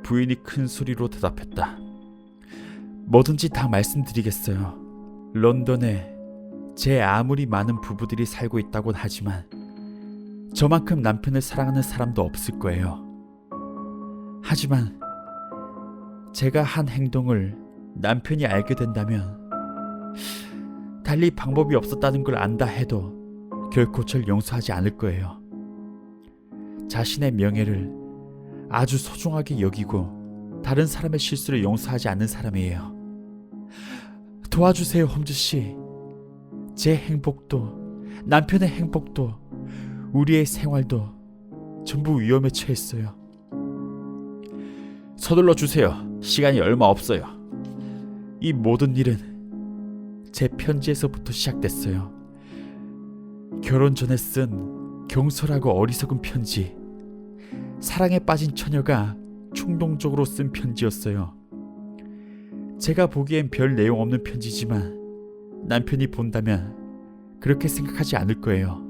부인이 큰 소리로 대답했다. 뭐든지 다 말씀드리겠어요. 런던에 제 아무리 많은 부부들이 살고 있다곤 하지만 저만큼 남편을 사랑하는 사람도 없을 거예요. 하지만 제가 한 행동을 남편이 알게 된다면, 달리 방법이 없었다는 걸 안다 해도 결코 절 용서하지 않을 거예요. 자신의 명예를 아주 소중하게 여기고 다른 사람의 실수를 용서하지 않는 사람이에요. 도와주세요, 홈즈 씨. 제 행복도 남편의 행복도 우리의 생활도 전부 위험에 처했어요. 서둘러 주세요. 시간이 얼마 없어요. 이 모든 일은 제 편지에서부터 시작됐어요. 결혼 전에 쓴 경솔하고 어리석은 편지. 사랑에 빠진 처녀가 충동적으로 쓴 편지였어요. 제가 보기엔 별 내용 없는 편지지만 남편이 본다면 그렇게 생각하지 않을 거예요.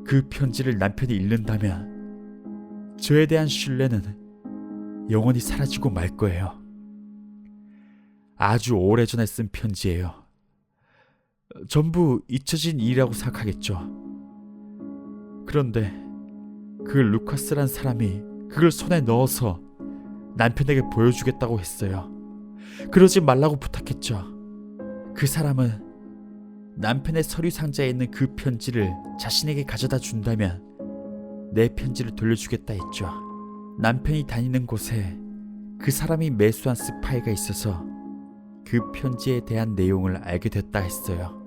그 편지를 남편이 읽는다면 저에 대한 신뢰는 영원히 사라지고 말 거예요. 아주 오래전에 쓴 편지예요. 전부 잊혀진 일이라고 생각하겠죠. 그런데 그 루카스란 사람이 그걸 손에 넣어서 남편에게 보여주겠다고 했어요. 그러지 말라고 부탁했죠. 그 사람은 남편의 서류 상자에 있는 그 편지를 자신에게 가져다 준다면 내 편지를 돌려주겠다 했죠. 남편이 다니는 곳에 그 사람이 매수한 스파이가 있어서 그 편지에 대한 내용을 알게 됐다 했어요.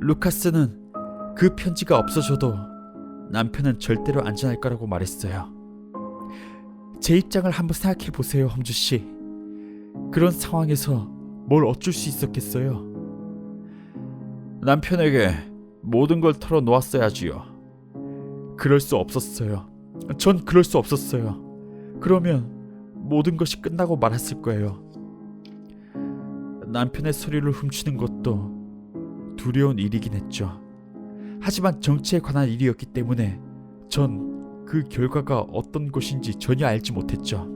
루카스는 그 편지가 없어져도 남편은 절대로 안전할 거라고 말했어요. 제 입장을 한번 생각해 보세요, 험주 씨. 그런 상황에서 뭘 어쩔 수 있었겠어요? 남편에게 모든 걸 털어놓았어야지요. 그럴 수 없었어요. 전 그럴 수 없었어요. 그러면 모든 것이 끝나고 말았을 거예요. 남편의 서류를 훔치는 것도 두려운 일이긴 했죠. 하지만 정치에 관한 일이었기 때문에 전 그 결과가 어떤 것인지 전혀 알지 못했죠.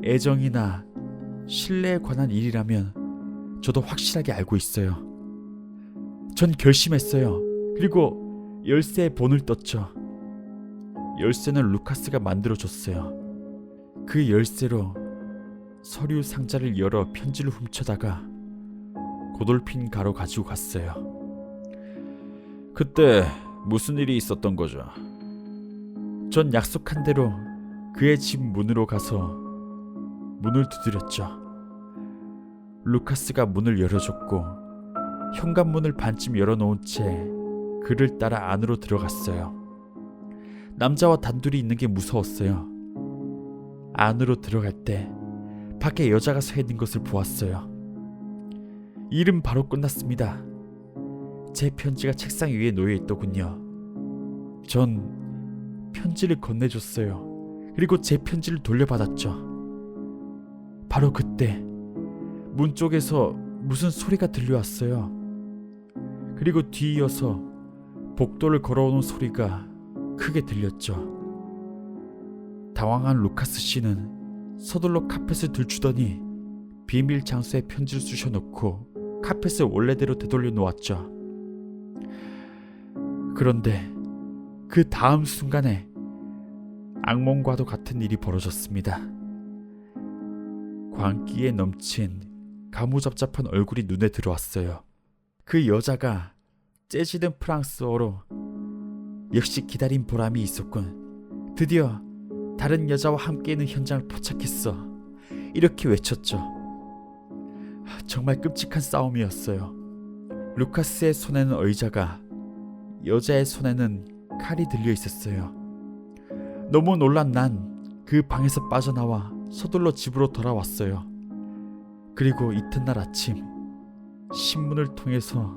애정이나 신뢰에 관한 일이라면 저도 확실하게 알고 있어요. 전 결심했어요. 그리고 열쇠의 본을 떴죠. 열쇠는 루카스가 만들어줬어요. 그 열쇠로 서류 상자를 열어 편지를 훔쳐다가 고돌핀 가로 가지고 갔어요. 그때 무슨 일이 있었던 거죠? 전 약속한 대로 그의 집 문으로 가서 문을 두드렸죠. 루카스가 문을 열어줬고 현관문을 반쯤 열어놓은 채 그를 따라 안으로 들어갔어요. 남자와 단둘이 있는 게 무서웠어요. 안으로 들어갈 때 밖에 여자가 서 있는 것을 보았어요. 일은 바로 끝났습니다. 제 편지가 책상 위에 놓여 있더군요. 전 편지를 건네줬어요. 그리고 제 편지를 돌려받았죠. 바로 그때 문 쪽에서 무슨 소리가 들려왔어요. 그리고 뒤이어서 복도를 걸어오는 소리가 크게 들렸죠. 당황한 루카스 씨는 서둘러 카펫을 들추더니 비밀 장소에 편지를 쑤셔놓고 카펫을 원래대로 되돌려 놓았죠. 그런데 그 다음 순간에 악몽과도 같은 일이 벌어졌습니다. 광기에 넘친 가무잡잡한 얼굴이 눈에 들어왔어요. 그 여자가 재즈든 프랑스어로 역시 기다린 보람이 있었군. 드디어 다른 여자와 함께 있는 현장을 포착했어. 이렇게 외쳤죠. 정말 끔찍한 싸움이었어요. 루카스의 손에는 의자가, 여자의 손에는 칼이 들려 있었어요. 너무 놀란 난 그 방에서 빠져나와 서둘러 집으로 돌아왔어요. 그리고 이튿날 아침 신문을 통해서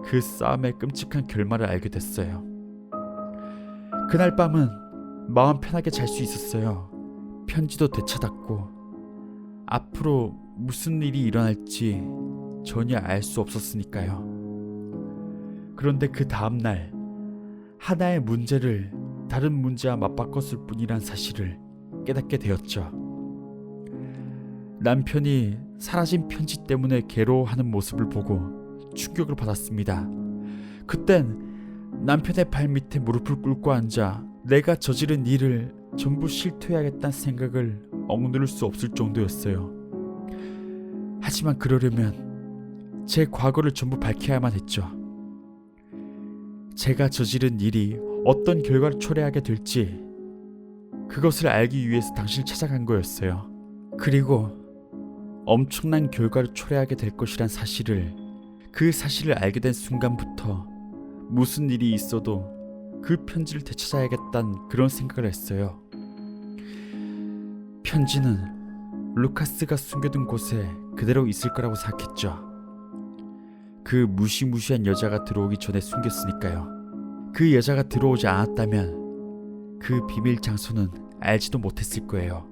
그 싸움의 끔찍한 결말을 알게 됐어요. 그날 밤은 마음 편하게 잘 수 있었어요. 편지도 되찾았고 앞으로 무슨 일이 일어날지 전혀 알 수 없었으니까요. 그런데 그 다음날 하나의 문제를 다른 문제와 맞바꿨을 뿐이란 사실을 깨닫게 되었죠. 남편이 사라진 편지 때문에 괴로워하는 모습을 보고 충격을 받았습니다. 그땐 남편의 발 밑에 무릎을 꿇고 앉아 내가 저지른 일을 전부 실토해야겠다는 생각을 억누를 수 없을 정도였어요. 하지만 그러려면 제 과거를 전부 밝혀야만 했죠. 제가 저지른 일이 어떤 결과를 초래하게 될지 그것을 알기 위해서 당신을 찾아간 거였어요. 그리고 엄청난 결과를 초래하게 될 것이란 사실을, 그 사실을 알게 된 순간부터 무슨 일이 있어도 그 편지를 되찾아야겠다는 그런 생각을 했어요. 편지는 루카스가 숨겨둔 곳에 그대로 있을 거라고 생각했죠. 그 무시무시한 여자가 들어오기 전에 숨겼으니까요. 그 여자가 들어오지 않았다면 그 비밀 장소는 알지도 못했을 거예요.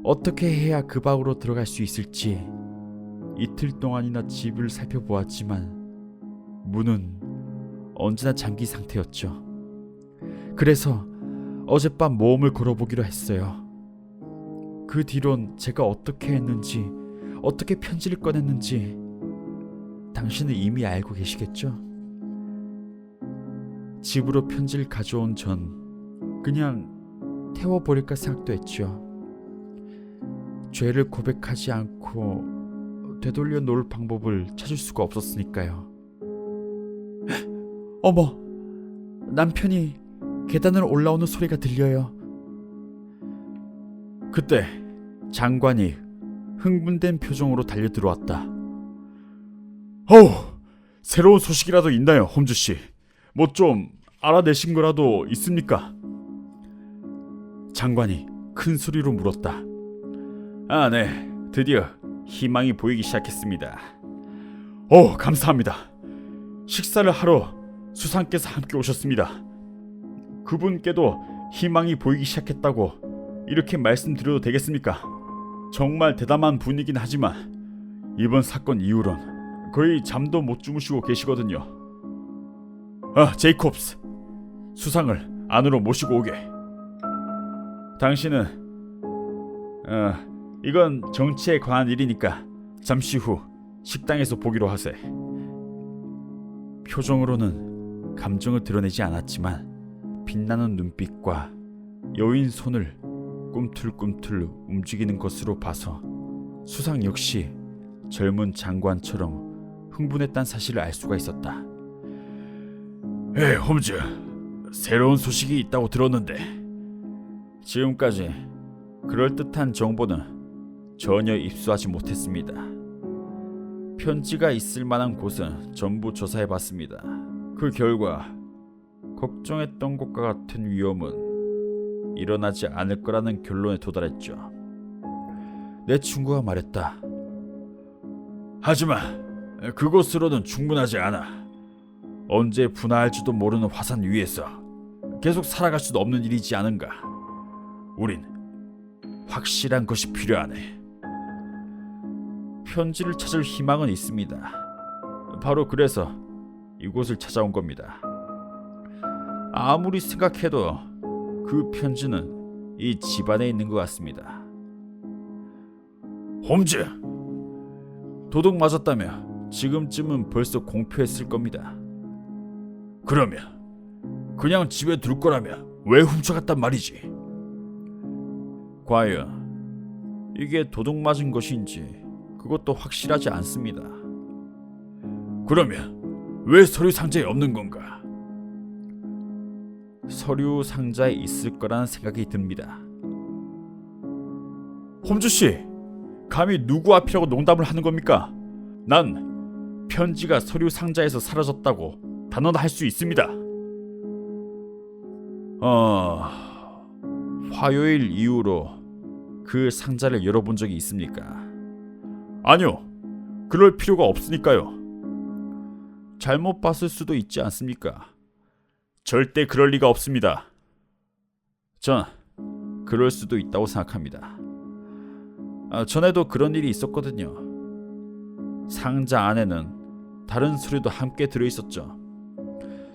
어떻게 해야 그 방으로 들어갈 수 있을지 이틀 동안이나 집을 살펴보았지만 문은 언제나 잠긴 상태였죠. 그래서 어젯밤 모험을 걸어보기로 했어요. 그 뒤론 제가 어떻게 했는지, 어떻게 편지를 꺼냈는지 당신은 이미 알고 계시겠죠? 집으로 편지를 가져온 전 그냥 태워버릴까 생각도 했죠. 죄를 고백하지 않고 되돌려 놓을 방법을 찾을 수가 없었으니까요. 어머, 남편이 계단을 올라오는 소리가 들려요. 그때 장관이 흥분된 표정으로 달려들어왔다. 새로운 소식이라도 있나요, 홈즈 씨? 뭐 좀 알아내신 거라도 있습니까? 장관이 큰 소리로 물었다. 아, 네. 드디어 희망이 보이기 시작했습니다. 감사합니다. 식사를 하러 수상께서 함께 오셨습니다. 그분께도 희망이 보이기 시작했다고 이렇게 말씀드려도 되겠습니까? 정말 대담한 분이긴 하지만 이번 사건 이후론 거의 잠도 못 주무시고 계시거든요. 제이콥스, 수상을 안으로 모시고 오게. 당신은 이건 정치에 관한 일이니까 잠시 후 식당에서 보기로 하세. 표정으로는 감정을 드러내지 않았지만 빛나는 눈빛과 여인 손을 꿈틀꿈틀 움직이는 것으로 봐서 수상 역시 젊은 장관처럼 흥분했다는 사실을 알 수가 있었다. 홈즈, 새로운 소식이 있다고 들었는데. 지금까지 그럴듯한 정보는 전혀 입수하지 못했습니다. 편지가 있을 만한 곳은 전부 조사해봤습니다. 그 결과 걱정했던 것과 같은 위험은 일어나지 않을 거라는 결론에 도달했죠. 내 친구가 말했다. 하지만 그것으로는 충분하지 않아. 언제 분화할지도 모르는 화산 위에서 계속 살아갈 수도 없는 일이지 않은가. 우린 확실한 것이 필요하네. 편지를 찾을 희망은 있습니다. 바로 그래서 이곳을 찾아온 겁니다. 아무리 생각해도 그 편지는 이 집안에 있는 것 같습니다. 홈즈, 도둑 맞았다며 지금쯤은 벌써 공표했을 겁니다. 그러면 그냥 집에 둘 거라면 왜 훔쳐갔단 말이지? 과연 이게 도둑 맞은 것인지 그것도 확실하지 않습니다. 그러면 왜 서류 상자에 없는 건가? 서류 상자에 있을 거라는 생각이 듭니다. 홈즈 씨, 감히 누구 앞이라고 농담을 하는 겁니까? 난 편지가 서류 상자에서 사라졌다고 단언할 수 있습니다. 화요일 이후로 그 상자를 열어본 적이 있습니까? 아니요, 그럴 필요가 없으니까요. 잘못 봤을 수도 있지 않습니까? 절대 그럴 리가 없습니다. 전 그럴 수도 있다고 생각합니다. 전에도 그런 일이 있었거든요. 상자 안에는 다른 서류도 함께 들어있었죠.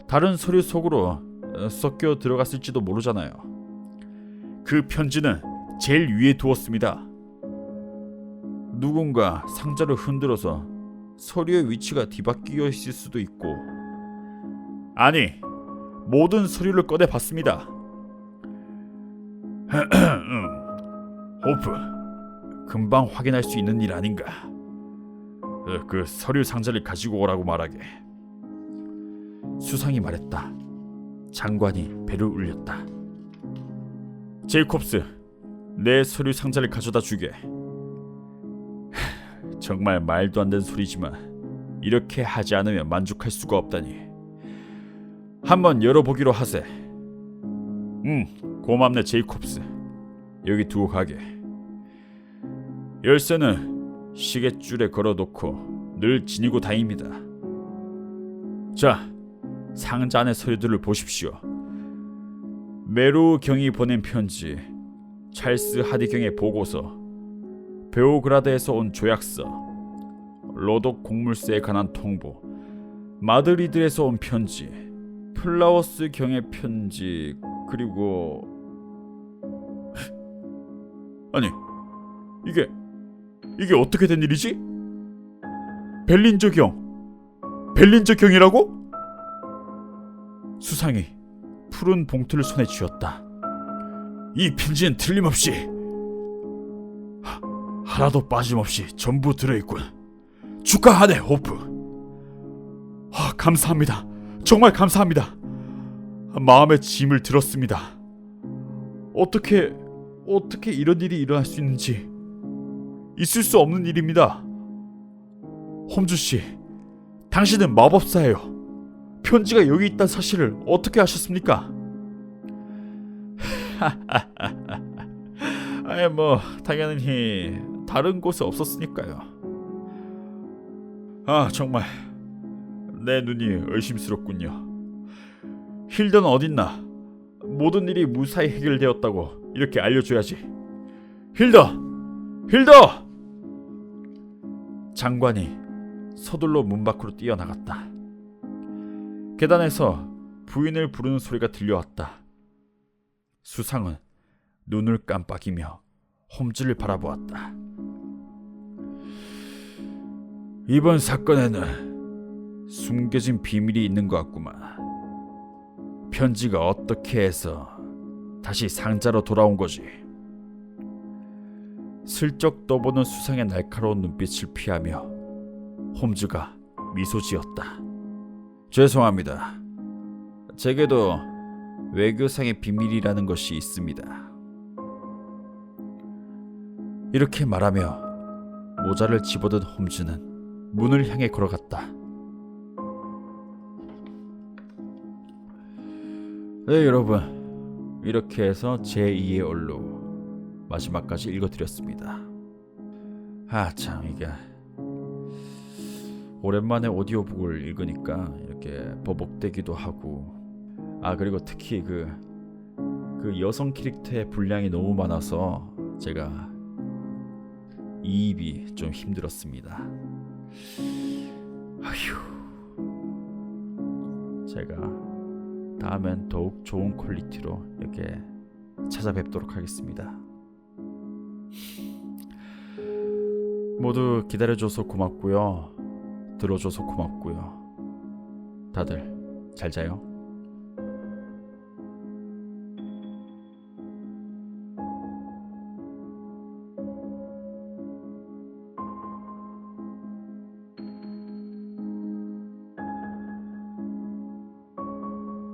다른 서류 속으로 섞여 들어갔을지도 모르잖아요. 그 편지는 제일 위에 두었습니다. 누군가 상자를 흔들어서 서류의 위치가 뒤바뀌어 있을 수도 있고. 아니, 모든 서류를 꺼내봤습니다. 호프, 금방 확인할 수 있는 일 아닌가. 그 서류 상자를 가지고 오라고 말하게. 수상이 말했다. 장관이 배를 울렸다. 제이콥스, 내 서류 상자를 가져다 주게. 정말 말도 안 되는 소리지만 이렇게 하지 않으면 만족할 수가 없다니. 한번 열어보기로 하세. 고맙네 제이콥스. 여기 두고 가게. 열쇠는 시계줄에 걸어놓고 늘 지니고 다닙니다. 자, 상자 안의 서류들을 보십시오. 메루 경이 보낸 편지, 찰스 하디경의 보고서, 베오그라드에서 온 조약서, 로독 곡물세에 관한 통보, 마드리드에서 온 편지, 플라워스 경의 편지, 그리고 아니, 이게 어떻게 된 일이지? 벨린저 경이라고? 수상이 푸른 봉투를 손에 쥐었다. 이 편지는 틀림없이 하나도 빠짐없이 전부 들어있군. 축하하네, 호프. 감사합니다. 정말 감사합니다. 마음의 짐을 들었습니다. 어떻게 이런 일이 일어날 수 있는지 있을 수 없는 일입니다. 홈즈 씨, 당신은 마법사예요. 편지가 여기 있다는 사실을 어떻게 아셨습니까? 당연히 다른 곳에 없었으니까요. 정말 내 눈이 의심스럽군요. 힐더는 어딨나? 모든 일이 무사히 해결되었다고 이렇게 알려줘야지. 힐더! 장관이 서둘러 문 밖으로 뛰어나갔다. 계단에서 부인을 부르는 소리가 들려왔다. 수상은 눈을 깜빡이며 홈즈를 바라보았다. 이번 사건에는 숨겨진 비밀이 있는 것 같구만. 편지가 어떻게 해서 다시 상자로 돌아온 거지? 슬쩍 떠보는 수상의 날카로운 눈빛을 피하며 홈즈가 미소 지었다. 죄송합니다. 제게도 외교상의 비밀이라는 것이 있습니다. 이렇게 말하며 모자를 집어든 홈즈는 문을 향해 걸어갔다. 네, 여러분, 이렇게 해서 제2의 얼룩 마지막까지 읽어드렸습니다. 참, 이게 오랜만에 오디오북을 읽으니까 이렇게 버벅대기도 하고, 그리고 특히 그 여성 캐릭터의 분량이 너무 많아서 제가 이입이 좀 힘들었습니다. 제가 다음엔 더욱 좋은 퀄리티로 이렇게 찾아뵙도록 하겠습니다. 모두 기다려줘서 고맙고요. 들어줘서 고맙고요. 다들 잘 자요.